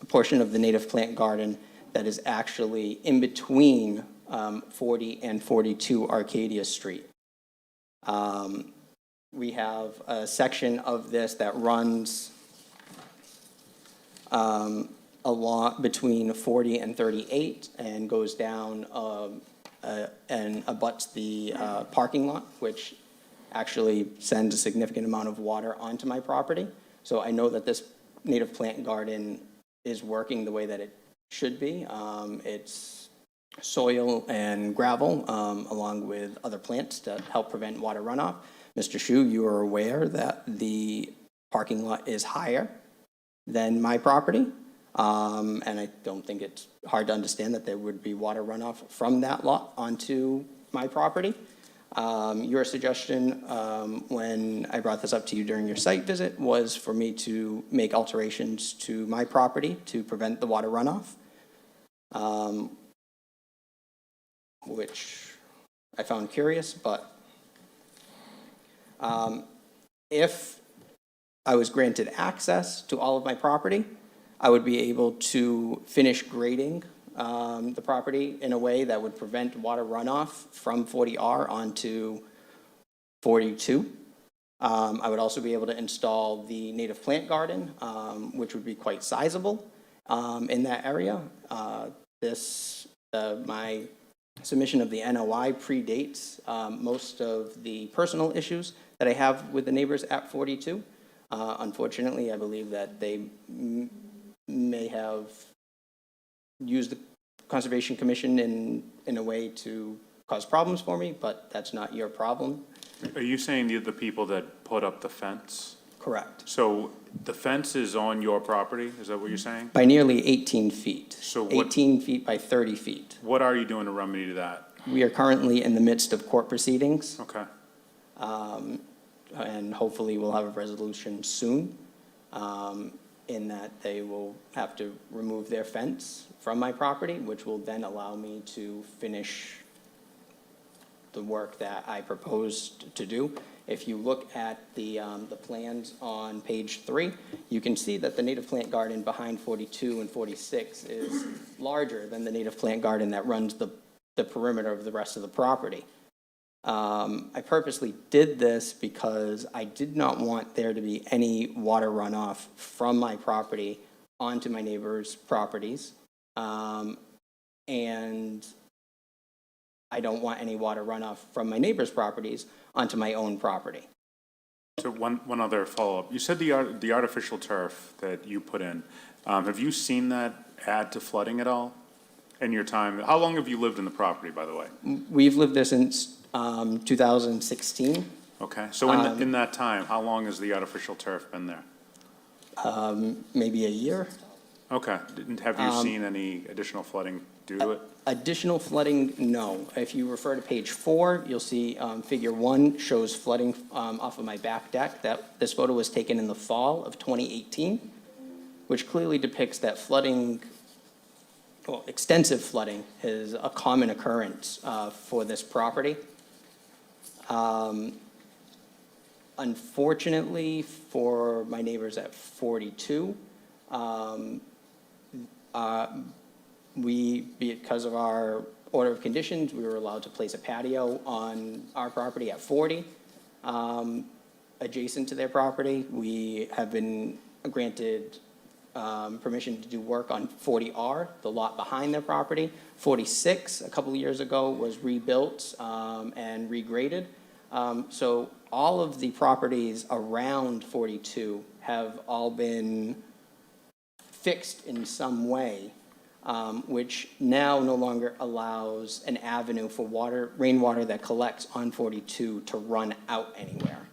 portion of the native plant garden that is actually in between 40 and 42 Arcadia Street. We have a section of this that runs along between 40 and 38 and goes down and abuts the parking lot, which actually sends a significant amount of water onto my property. So I know that this native plant garden is working the way that it should be. It's soil and gravel along with other plants to help prevent water runoff. Mr. Shu, you are aware that the parking lot is higher than my property. And I don't think it's hard to understand that there would be water runoff from that lot onto my property. Your suggestion when I brought this up to you during your site visit was for me to make alterations to my property to prevent the water runoff, which I found curious, but if I was granted access to all of my property, I would be able to finish grading the property in a way that would prevent water runoff from 40R onto 42. I would also be able to install the native plant garden, which would be quite sizable in that area. My submission of the NOI predates most of the personal issues that I have with the neighbors at 42. Unfortunately, I believe that they may have used the Conservation Commission in a way to cause problems for me, but that's not your problem. Are you saying the people that put up the fence Correct. So the fence is on your property, is that what you're saying? By nearly 18 feet. So what- 18 feet by 30 feet. What are you doing to remedy that? We are currently in the midst of court proceedings, Okay. and hopefully we'll have a resolution soon, in that they will have to remove their fence from my property, which will then allow me to finish the work that I proposed to do. If you look at the plans on page 3, you can see that the native plant garden behind 42 and 46 is larger than the native plant garden that runs the perimeter of the rest of the property. I purposely did this because I did not want there to be any water runoff from my property onto my neighbors' properties. And I don't want any water runoff from my neighbors' properties onto my own property. So one other follow-up. You said the artificial turf that you put in, have you seen that add to flooding at all in your time? How long have you lived in the property, by the way? We've lived there since 2016. Okay, so in that time, how long has the artificial turf been there? Maybe a year. Okay, have you seen any additional flooding due to it? Additional flooding, no. If you refer to page 4, you'll see figure 1 shows flooding off of my back deck. This photo was taken in the fall of 2018, which clearly depicts that flooding, well, extensive flooding is a common occurrence for this property. Unfortunately for my neighbors at 42, because of our order of conditions, we were allowed to place a patio on our property at 40. Adjacent to their property, we have been granted permission to do work on 40R, the lot behind their property. 46, a couple of years ago, was rebuilt and regraded. So all of the properties around 42 have all been fixed in some way, which now no longer allows an avenue for rainwater that collects on 42 to run out anywhere.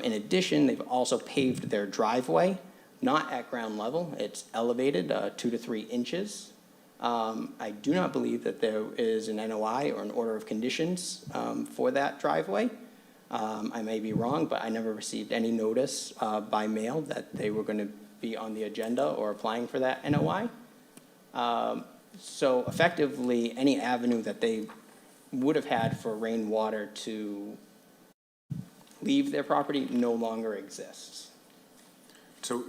In addition, they've also paved their driveway, not at ground level. It's elevated 2 to 3 inches. I do not believe that there is an NOI or an order of conditions for that driveway. I may be wrong, but I never received any notice by mail that they were going to be on the agenda or applying for that NOI. So effectively, any avenue that they would have had for rainwater to leave their property no longer exists. So,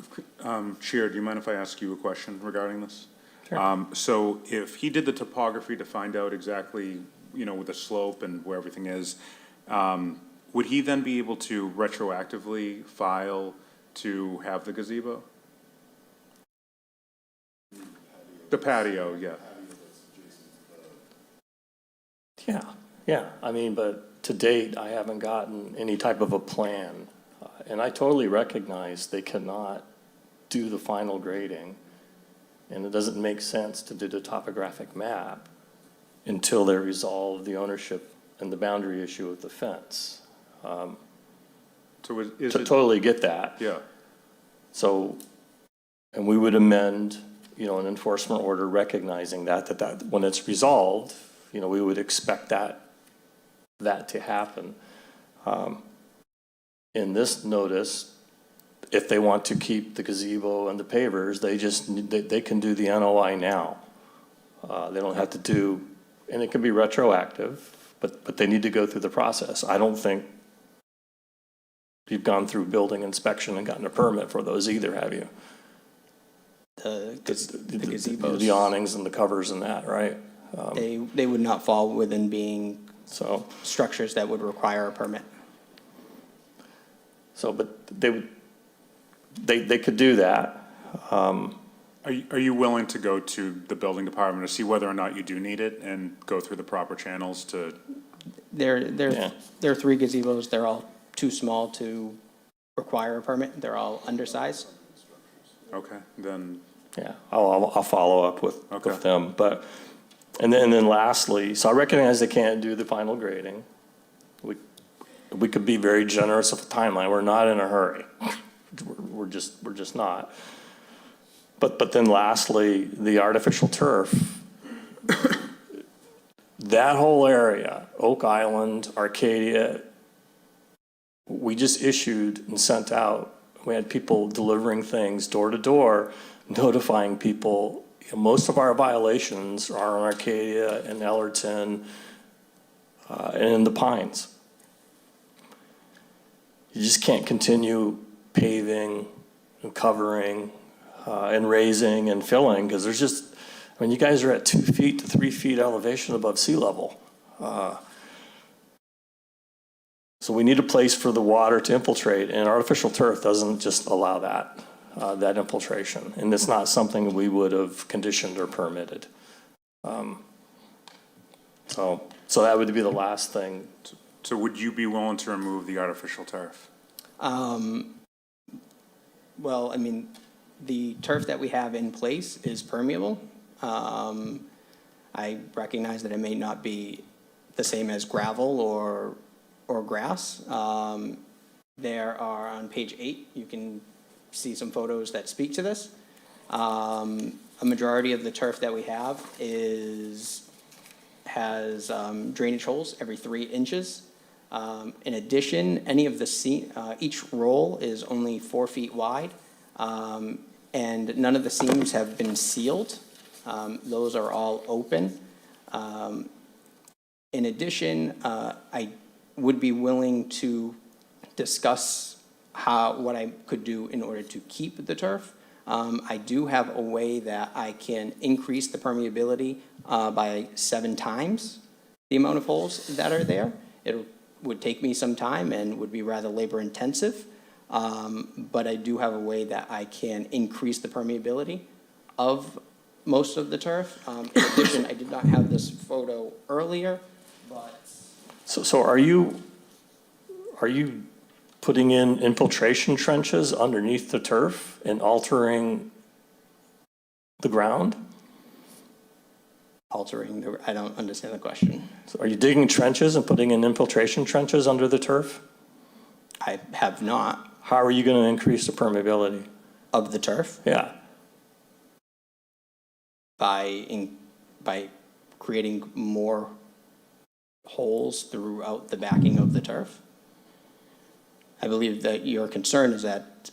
Chair, do you mind if I ask you a question regarding this? Sure. So if he did the topography to find out exactly, with the slope and where everything is, would he then be able to retroactively file to have the gazebo? The patio, yeah. Yeah, but to date, I haven't gotten any type of a plan. And I totally recognize they cannot do the final grading, and it doesn't make sense to do the topographic map until they resolve the ownership and the boundary issue of the fence. So is it? Totally get that. Yeah. So, and we would amend, an enforcement order recognizing that when it's resolved, we would expect that to happen. In this notice, if they want to keep the gazebo and the pavers, they can do the NOI now. They don't have to do, and it can be retroactive, but they need to go through the process. I don't think you've gone through building inspection and gotten a permit for those either, have you? The gazebos. The awnings and the covers and that, right? They would not fall within being structures that would require a permit. So, but they could do that. Are you willing to go to the building department to see whether or not you do need it and go through the proper channels to? There are 3 gazebos. They're all too small to require a permit. They're all undersized. Okay, then. Yeah, I'll follow up with them. But, and then lastly, so I recognize they can't do the final grading. We could be very generous with the timeline. We're not in a hurry. we're just not. But then lastly, the artificial turf, that whole area, Oak Island, Arcadia, we just issued and sent out, we had people delivering things door to door, notifying people. Most of our violations are in Arcadia and Ellerton and in the Pines. You just can't continue paving and covering and raising and filling, because there's just, I mean, you guys are at 2 feet to 3 feet elevation above sea level. So we need a place for the water to infiltrate, and artificial turf doesn't just allow that, that infiltration. And it's not something we would have conditioned or permitted. So that would be the last thing. So would you be willing to remove the artificial turf? Well, I mean, the turf that we have in place is permeable. I recognize that it may not be the same as gravel or grass. There are, on page 8, you can see some photos that speak to this. A majority of the turf that we have has drainage holes every 3 inches. In addition, any of the each roll is only 4 feet wide, and none of the seams have been sealed. Those are all open. In addition, I would be willing to discuss what I could do in order to keep the turf. I do have a way that I can increase the permeability by 7 times the amount of holes that are there. It would take me some time and would be rather labor intensive, but I do have a way that I can increase the permeability of most of the turf. In addition, I did not have this photo earlier, but... So are you putting in infiltration trenches underneath the turf and altering the ground? I don't understand the question. So are you digging trenches and putting in infiltration trenches under the turf? I have not. How are you going to increase the permeability? Of the turf? Yeah. By creating more holes throughout the backing of the turf. I believe that your concern is that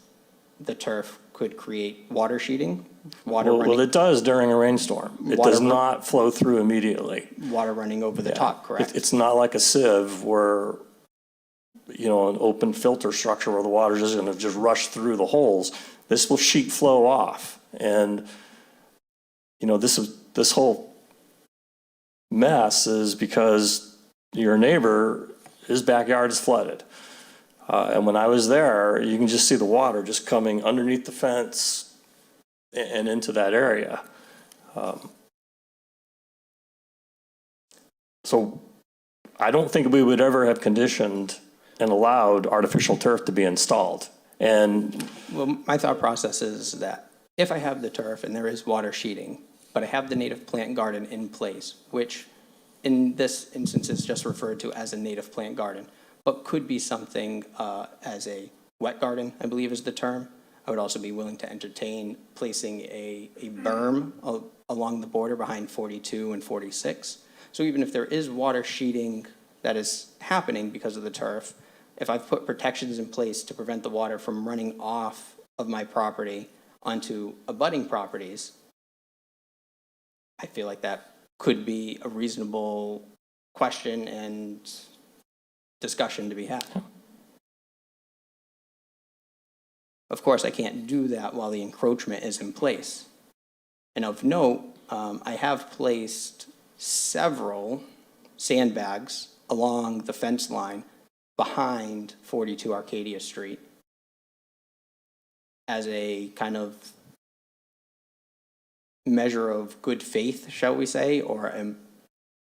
the turf could create water sheeting, Well, it does during a rainstorm. It does not flow through immediately. Water running over the top, correct? It's not like a sieve where, an open filter structure where the water is just going to just rush through the holes. This will sheet flow off. And, this whole mess is because your neighbor, his backyard is flooded. And when I was there, you can just see the water just coming underneath the fence and into that area. So I don't think we would ever have conditioned and allowed artificial turf to be installed. And well, my thought process is that if I have the turf and there is water sheeting, but I have the native plant garden in place, which in this instance is just referred to as a native plant garden, but could be something as a wet garden, I believe is the term. I would also be willing to entertain placing a berm along the border behind 42 and 46. So even if there is water sheeting that is happening because of the turf, if I've put protections in place to prevent the water from running off of my property onto abutting properties, I feel like that could be a reasonable question and discussion to be had. Of course, I can't do that while the encroachment is in place. And of note, I have placed several sandbags along the fence line behind 42 Arcadia Street as a kind of measure of good faith, shall we say, or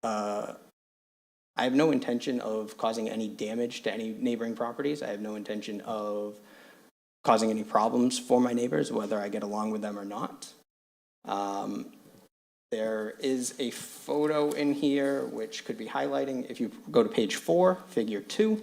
I have no intention of causing any damage to any neighboring properties. I have no intention of causing any problems for my neighbors, whether I get along with them or not. There is a photo in here which could be highlighting. If you go to page 4, figure 2,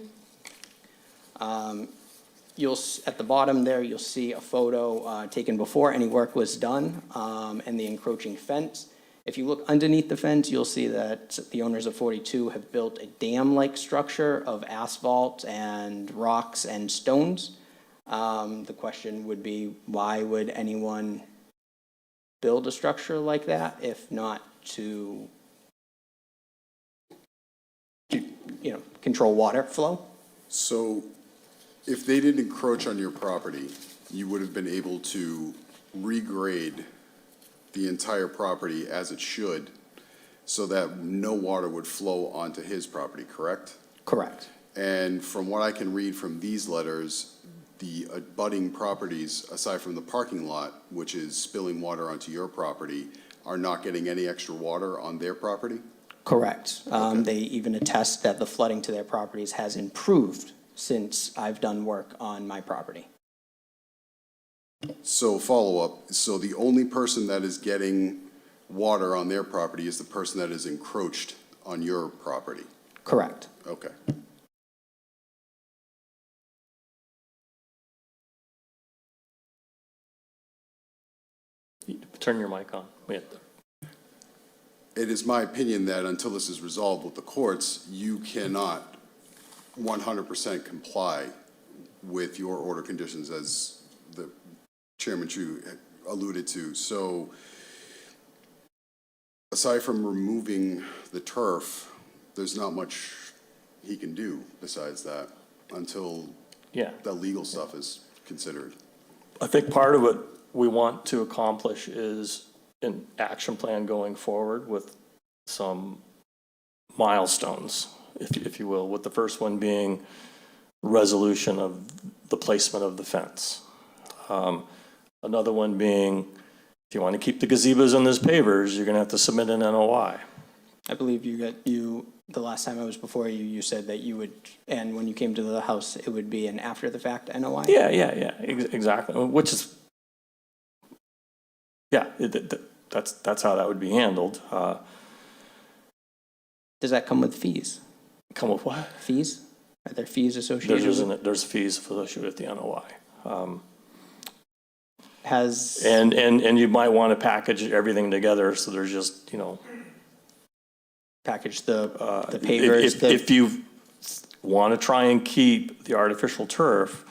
at the bottom there, you'll see a photo taken before any work was done, and the encroaching fence. If you look underneath the fence, you'll see that the owners of 42 have built a dam-like structure of asphalt and rocks and stones. The question would be, why would anyone build a structure like that if not to, control water flow? So if they didn't encroach on your property, you would have been able to regrade the entire property as it should so that no water would flow onto his property, correct? Correct. And from what I can read from these letters, the abutting properties, aside from the parking lot, which is spilling water onto your property, are not getting any extra water on their property? Correct. They even attest that the flooding to their properties has improved since I've done work on my property. So follow-up, so the only person that is getting water on their property is the person that is encroached on your property? Correct. Okay. Turn your mic on. It is my opinion that until this is resolved with the courts, you cannot 100% comply with your order conditions as the Chairman Chu alluded to. So aside from removing the turf, there's not much he can do besides that until the legal stuff is considered. I think part of what we want to accomplish is an action plan going forward with some milestones, if you will, with the first one being resolution of the placement of the fence. Another one being, if you want to keep the gazebos and those pavers, you're going to have to submit an NOI. I believe the last time I was before you, you said that you would, and when you came to the house, it would be an after-the-fact NOI? Yeah, exactly, which is, that's how that would be handled. Does that come with fees? Come with what? Fees? Are there fees associated with it? There's fees associated with the NOI. And you might want to package everything together, so there's just, package the pavers? If you want to try and keep the artificial turf,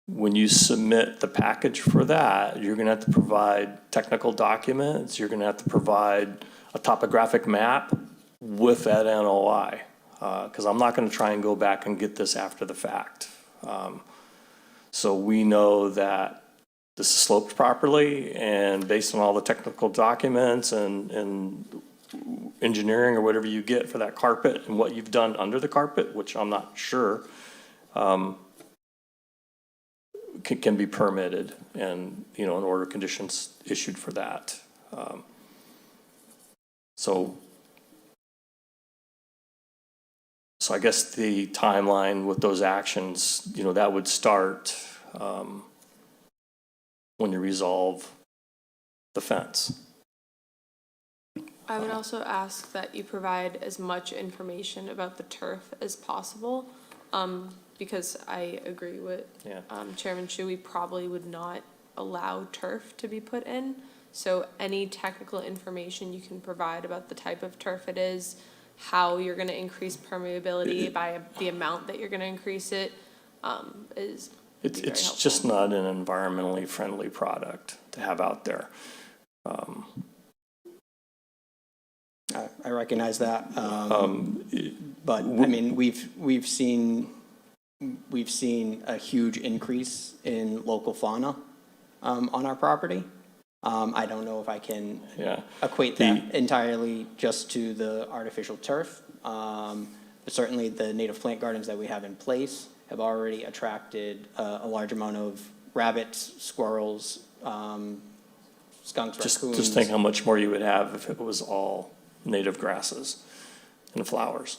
when you submit the package for that, you're going to have to provide technical documents, you're going to have to provide a topographic map with that NOI, because I'm not going to try and go back and get this after the fact. So we know that this is sloped properly, and based on all the technical documents and engineering or whatever you get for that carpet and what you've done under the carpet, which I'm not sure, can be permitted and, an order conditions issued for that. So I guess the timeline with those actions, that would start when you resolve the fence. I would also ask that you provide as much information about the turf as possible, because I agree with Chairman Chu, we probably would not allow turf to be put in. So any technical information you can provide about the type of turf it is, how you're going to increase permeability by the amount that you're going to increase it, is It's just not an environmentally friendly product to have out there. I recognize that, but I mean, we've seen a huge increase in local fauna on our property. I don't know if I can equate that entirely just to the artificial turf, but certainly the native plant gardens that we have in place have already attracted a large amount of rabbits, squirrels, skunks, raccoons. Just think how much more you would have if it was all native grasses and flowers.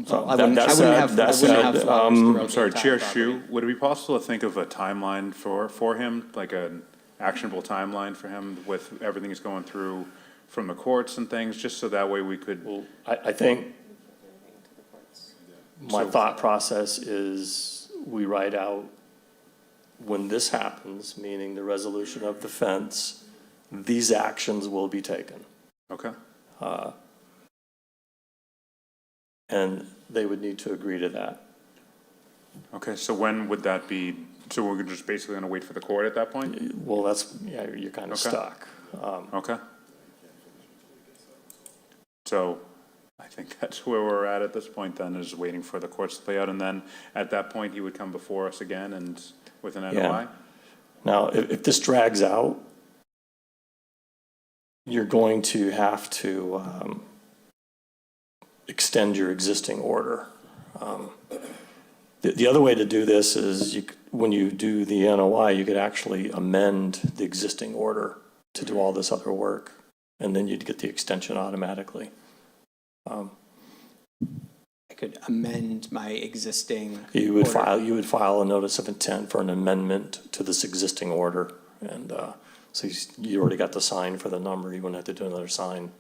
So I wouldn't have flowers throughout I'm sorry, the entire Chair property. Shu, would it be possible to think of a timeline for him, like an actionable timeline for him with everything he's going through from the courts and things, just so that way we could? I think my thought process is we write out, when this happens, meaning the resolution of the fence, these actions will be taken. Okay, And they would need to agree to that. okay, so when would that be, so we're just basically gonna wait for the court at that point? Well, that's, yeah, you're kind of Okay. stuck. Okay. So I think that's where we're at this point then, is waiting for the courts to play out, and then at that point, he would come before us again and with an Yeah. NOI? Now, if this drags out, you're going to have to extend your existing order. The other way to do this is when you do the NOI, you could actually amend the existing order to do all this other work, and then you'd get the extension automatically. I could amend my existing. You would order. file a notice of intent for an amendment to this existing order, and so you already got the sign for the number. You wouldn't have to do another sign.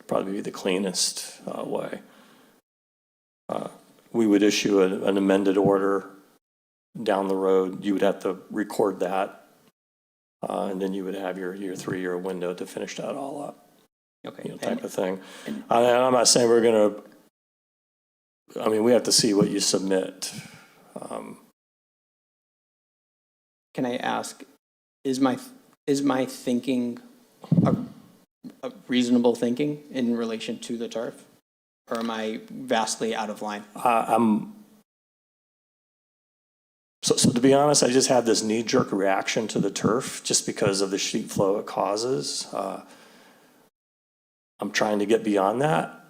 Probably be the cleanest way. We would issue an amended order down the road. You would have to record that, and then you would have your 3-year window to finish that all up, Okay. type of thing. I'm not saying we're gonna, I mean, we have to see what you submit. Can I ask, is my thinking a reasonable thinking in relation to the turf? Or am I vastly out of line? So to be honest, I just had this knee-jerk reaction to the turf just because of the sheet flow it causes. I'm trying to get beyond that.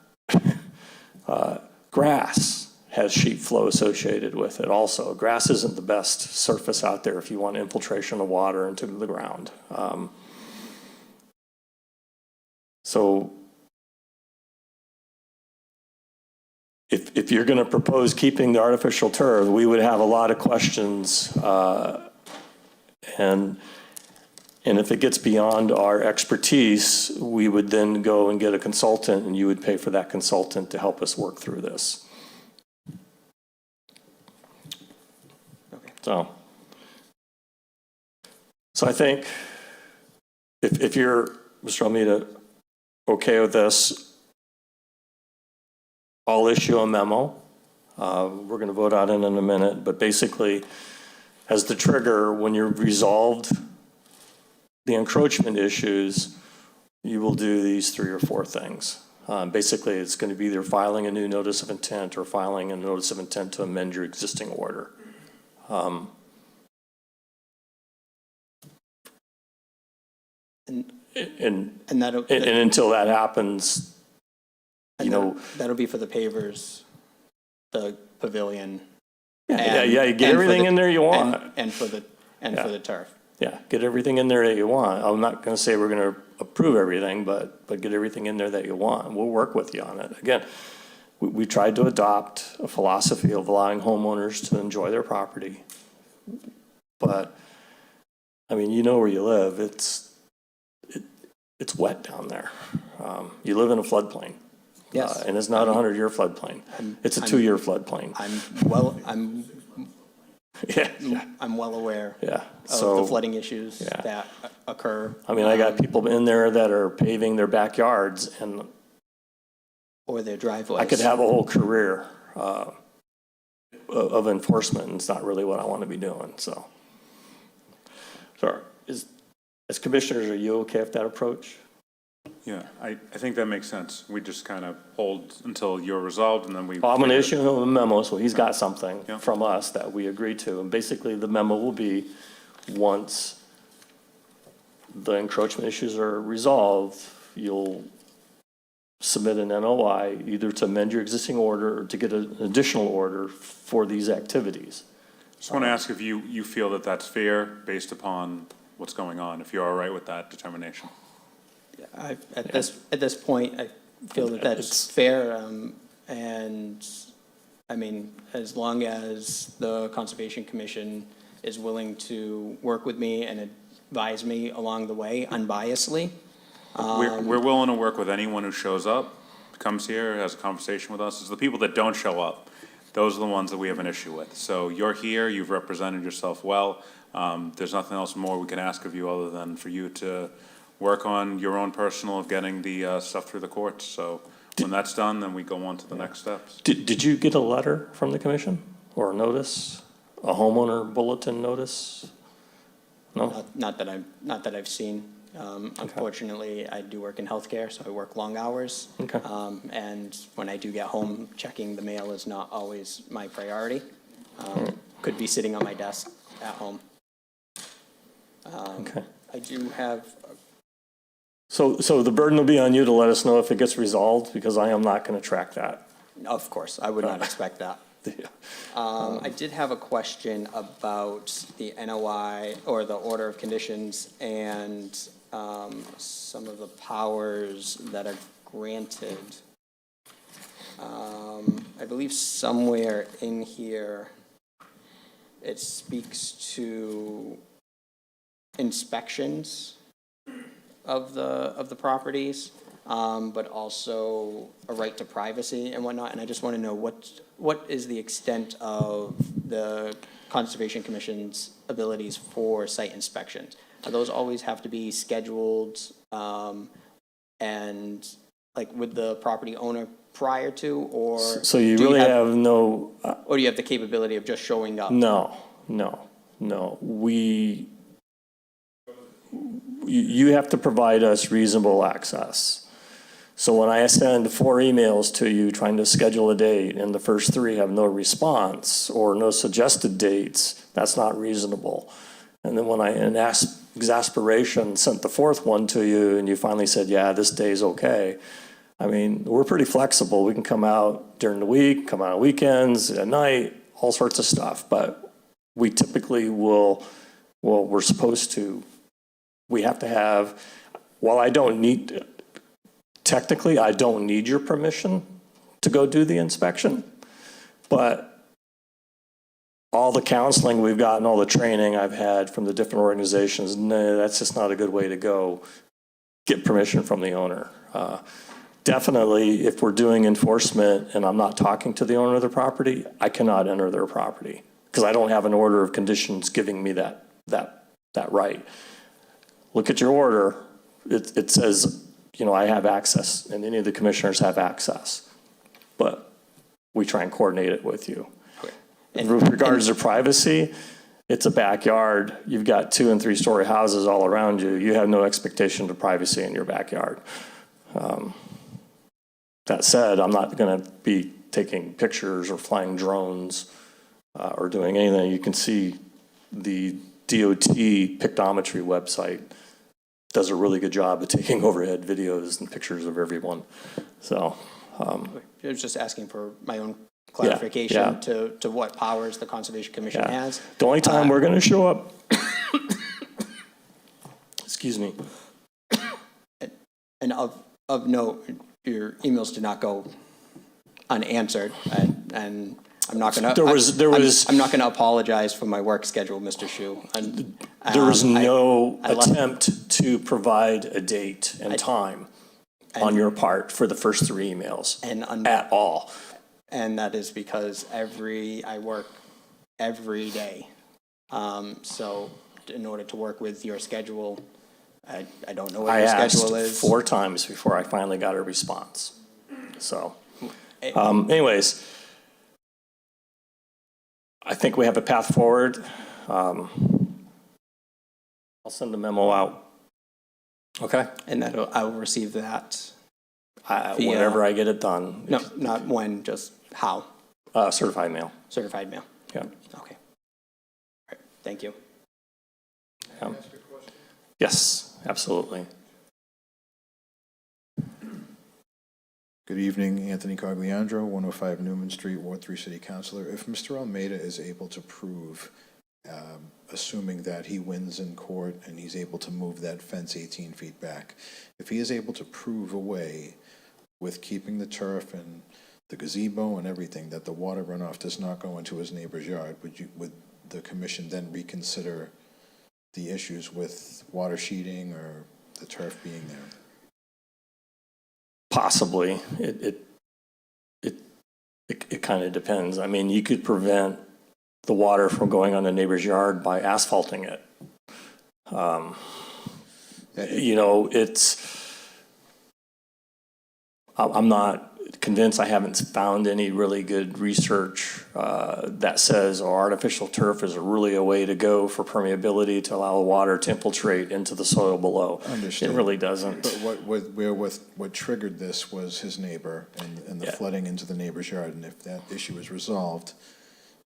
Grass has sheet flow associated with it also. Grass isn't the best surface out there if you want infiltration of water into the ground. So if you're going to propose keeping the artificial turf, we would have a lot of questions, and if it gets beyond our expertise, we would then go and get a consultant, and you would pay for that consultant to help us work through this. Okay. So I think if you're, Mr. Almeida, okay with this, I'll issue a memo. We're going to vote on it in a minute, but basically, as the trigger, when you've resolved the encroachment issues, you will do these 3 or 4 things. Basically, it's going to be either filing a new notice of intent or filing a notice of intent to amend your existing order. And until that happens, that'll be for the pavers, the pavilion. Yeah, you get everything in there you want. And for the turf. Yeah, get everything in there that you want. I'm not going to say we're going to approve everything, but get everything in there that you want. We'll work with you on it. Again, we tried to adopt a philosophy of allowing homeowners to enjoy their property. But, I mean, you know where you live. It's wet down there. You live in a floodplain. Yes. And it's not a 100-year floodplain. It's a 2-year floodplain. I'm well aware Yeah. of the flooding issues that occur. I mean, I got people in there that are paving their backyards, and Or their driveways. I could have a whole career of enforcement, and it's not really what I want to be doing, so. So, as commissioners, are you okay with that approach? Yeah, I think that makes sense. We just kind of hold until you're resolved, and then we. Well, I'm going to issue him a memo, so he's got something Yeah. from us that we agree to, and basically the memo will be, once the encroachment issues are resolved, you'll submit an NOI either to amend your existing order or to get an additional order for these activities. Just want to ask if you feel that that's fair based upon what's going on, if you're all right with that determination. At this point, I feel that that's fair, and, I mean, as long as the Conservation Commission is willing to work with me and advise me along the way unbiasedly. We're willing to work with anyone who shows up, comes here, has a conversation with us. It's the people that don't show up those are the ones that we have an issue with. So you're here, you've represented yourself well. There's nothing else more we can ask of you other than for you to work on your own personal of getting the stuff through the courts. So when that's done, then we go on to the next steps. Did you get a letter from the commission or a notice, a homeowner bulletin notice? No? Not that I've seen. Unfortunately, I do work in healthcare, so I work long hours. Okay. And when I do get home, checking the mail is not always my priority. Could be sitting on my desk at home. Okay. I do have, So the burden will be on you to let us know if it gets resolved, because I am not going to track that. of course, I would not expect that. I did have a question about the NOI or the order of conditions and some of the powers that are granted. I believe somewhere in here it speaks to inspections of the properties, but also a right to privacy and whatnot. And I just want to know what is the extent of the Conservation Commission's abilities for site inspections? Do those always have to be scheduled, and like with the property owner prior to, or? So you do really have no, or do you have the capability of just showing up? no. You have to provide us reasonable access. So when I send 4 emails to you trying to schedule a date and the first 3 have no response or no suggested dates, that's not reasonable. And then when I, in exasperation, sent the 4th one to you and you finally said, yeah, this day's okay. I mean, we're pretty flexible. We can come out during the week, come out on weekends, at night, all sorts of stuff. But we typically we're supposed to, we have to have, while I don't need, technically, I don't need your permission to go do the inspection, but all the counseling we've gotten, all the training I've had from the different organizations, no, that's just not a good way to go. Get permission from the owner. Definitely, if we're doing enforcement and I'm not talking to the owner of the property, I cannot enter their property because I don't have an order of conditions giving me that right. Look at your order. It says, you know, I have access and any of the commissioners have access, but we try and coordinate it with you. Okay. With regards to privacy, it's a backyard. You've got 2- and 3-story houses all around you. You have no expectation of privacy in your backyard. That said, I'm not going to be taking pictures or flying drones or doing anything. You can see the DOT pictometry website does a really good job of taking overhead videos and pictures of everyone. So I was just asking for my own clarification to what powers the Conservation Commission has. The only time we're going to show up, excuse me. And of note, your emails did not go unanswered, and I'm not going to. I'm not going to apologize for my work schedule, Mr. Shu. There was no attempt to provide a date and time on your part for the first 3 emails at all. And that is because I work every day. So in order to work with your schedule, I don't know what your schedule is. I asked 4 times before I finally got a response. So, anyways, I think we have a path forward. I'll send the memo out. Okay? And I will receive that. Whenever I get it done. No, not when, just how. Certified mail. Certified mail. Yeah. Okay. All right. Thank you. Yeah. Yes, absolutely. Good evening, Anthony Cogliandro, 105 Newman Street, Ward 3 City Councilor. If Mr. Almeida is able to prove, assuming that he wins in court and he's able to move that fence 18 feet back, if he is able to prove a way with keeping the turf and the gazebo and everything that the water runoff does not go into his neighbor's yard, would the commission then reconsider the issues with water sheeting or the turf being there? Possibly. it kind of depends. I mean, you could prevent the water from going on the neighbor's yard by asphalting it. You know, I'm not convinced. I haven't found any really good research that says artificial turf is really a way to go for permeability to allow water to infiltrate into the soil below. Understood. It really doesn't. But what triggered this was his neighbor and the Yeah. flooding into the neighbor's yard, and if that issue is resolved,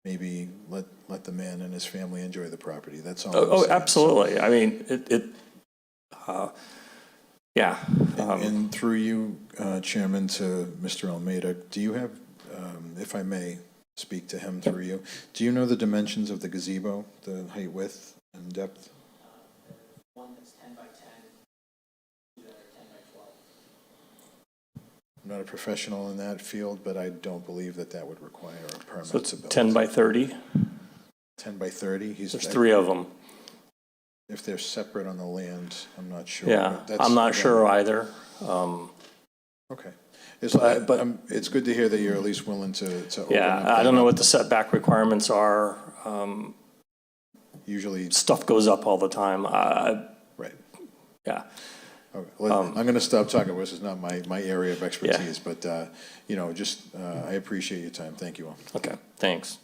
maybe let the man and his family enjoy the property, that's all I'm Oh, saying. absolutely. I mean, yeah. And through you, Chairman, to Mr. Almeida, do you have, if I may speak to him through you, do you know the dimensions of the gazebo, the height, width, and depth? One that's 10 by 10, two that are 10 by 12. I'm not a professional in that field, but I don't believe that would require a permit. So it's to build. 10 by 30. 10 by 30? There's 3 of them. If they're separate on the land, I'm not sure. Yeah, but that's- I'm not again, sure either. Okay. It's, But- it's good to hear that you're at least willing to open Yeah, up I that don't know up. what the setback requirements are. Usually, Stuff goes up all the time. right. Yeah. Okay, I'm going to stop talking. This is not my area of expertise, but, you know, just, I appreciate your time. Thank you all. Okay, thanks.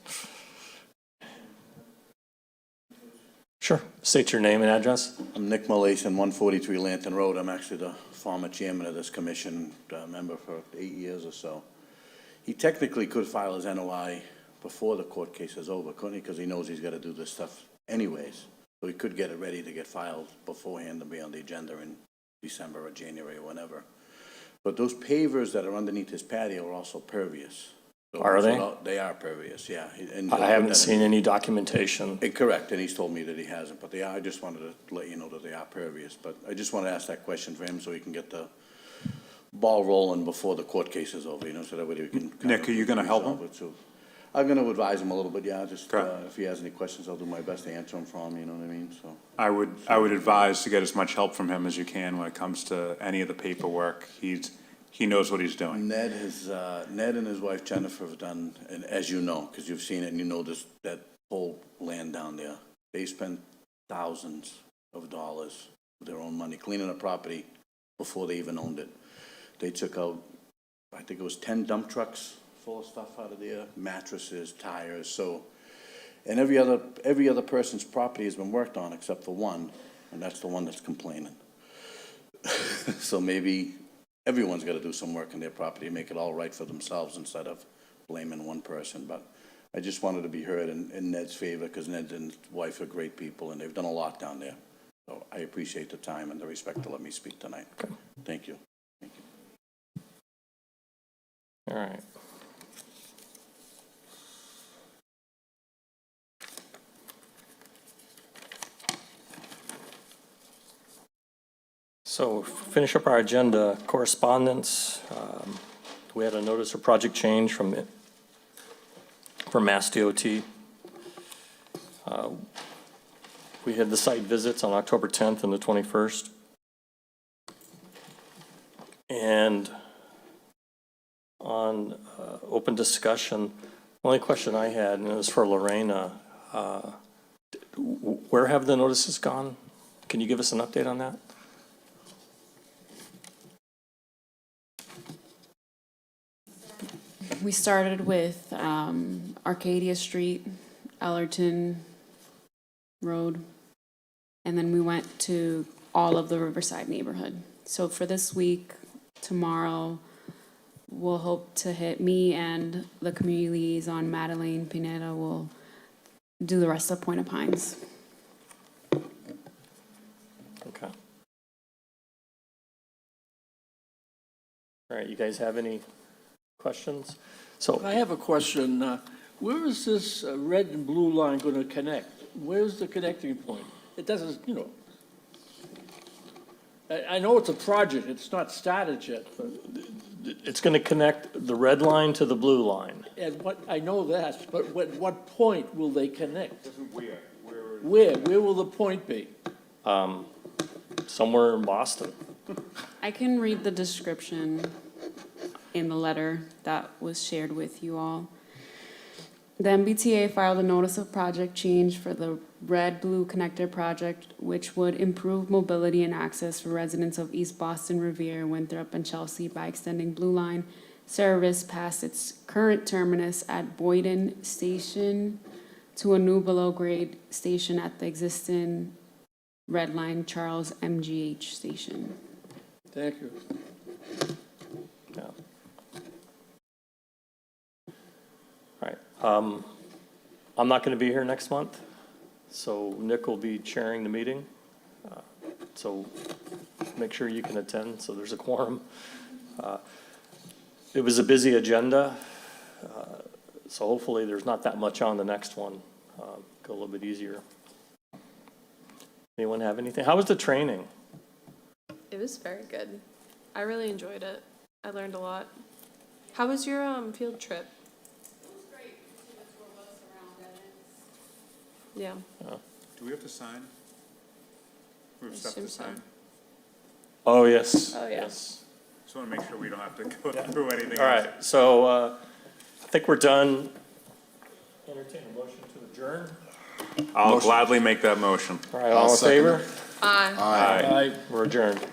Sure. State your name and address. I'm Nick Malayson, 143 Lanton Road. I'm actually the former chairman of this commission, member for 8 years or so. He technically could file his NOI before the court case is over, couldn't he? Because he knows he's got to do this stuff anyways. So he could get it ready to get filed beforehand and be on the agenda in December or January or whenever. But those pavers that are underneath his patio are also pervious. So Are they? They are pervious, yeah. And I haven't seen any documentation. Correct, and he's told me that he hasn't, but they are, I just wanted to let you know that they are pervious. But I just want to ask that question for him so he can get the ball rolling before the court case is over, you know, so that way we can. Nick, are you gonna help him? resolve it, so. I'm gonna advise him a little bit, yeah, just, Okay. if he has any questions, I'll do my best to answer them for him, you know what I mean, so. I would advise to get as much help from him as you can when it comes to any of the paperwork. He knows what he's doing. Ned and his wife Jennifer have done, and as you know, because you've seen it and you know this, that whole land down there, they spent thousands of dollars of their own money cleaning a property before they even owned it. They took out, I think it was 10 dump trucks full of stuff out of there, mattresses, tires, so, and every other person's property has been worked on except for one, and that's the one that's complaining. So maybe everyone's got to do some work in their property, make it all right for themselves instead of blaming one person. But I just wanted to be heard in Ned's favor because Ned and his wife are great people and they've done a lot down there. So I appreciate the time and the respect to let me speak tonight. Okay. Thank you. All right. So finish up our agenda, correspondence. We had a notice of project change from Mass DOT. We had the site visits on October 10th and the 21st. And on open discussion, the only question I had, and it was for Lorena, where have the notices gone? Can you give us an update on that? We started with Arcadia Street, Allerton Road, and then we went to all of the Riverside neighborhood. So for this week, tomorrow, we'll hope to hit me and the community liaison, Madeleine Pineda, will do the rest of Point of Pines. Okay. All right, you guys have any questions? So I have a question. Where is this red and blue line going to connect? Where's the connecting point? It doesn't, you know. I know it's a project, it's not started yet, but it's going to connect the red line to the blue line. I know that, but at what point will they connect? Where will the point be? Somewhere in Boston. I can read the description. in the letter that was shared with you all. The MBTA filed a notice of project change for the red-blue connector project, which would improve mobility and access for residents of East Boston, Revere, Winthrop, and Chelsea by extending Blue Line service past its current terminus at Boyden Station to a new below-grade station at the existing Red Line Charles MGH station. Thank you. Yeah. All right, I'm not gonna be here next month, so Nick will be chairing the meeting. So make sure you can attend, so there's a quorum. It was a busy agenda, so hopefully there's not that much on the next one. Go a little bit easier. Anyone have anything? How was the training? It was very good. I really enjoyed it. I learned a lot. How was your field trip? Yeah. Do we have to sign? We have stuff to assume so. sign? Oh, yes. Oh, yeah. Yes. Just want to make sure we don't have to go through anything All else. right, so I think we're done. Entertain a motion to adjourn. I'll gladly make that motion. All right, all in I'll second favor? Aye. Aye. Aye. We're adjourned.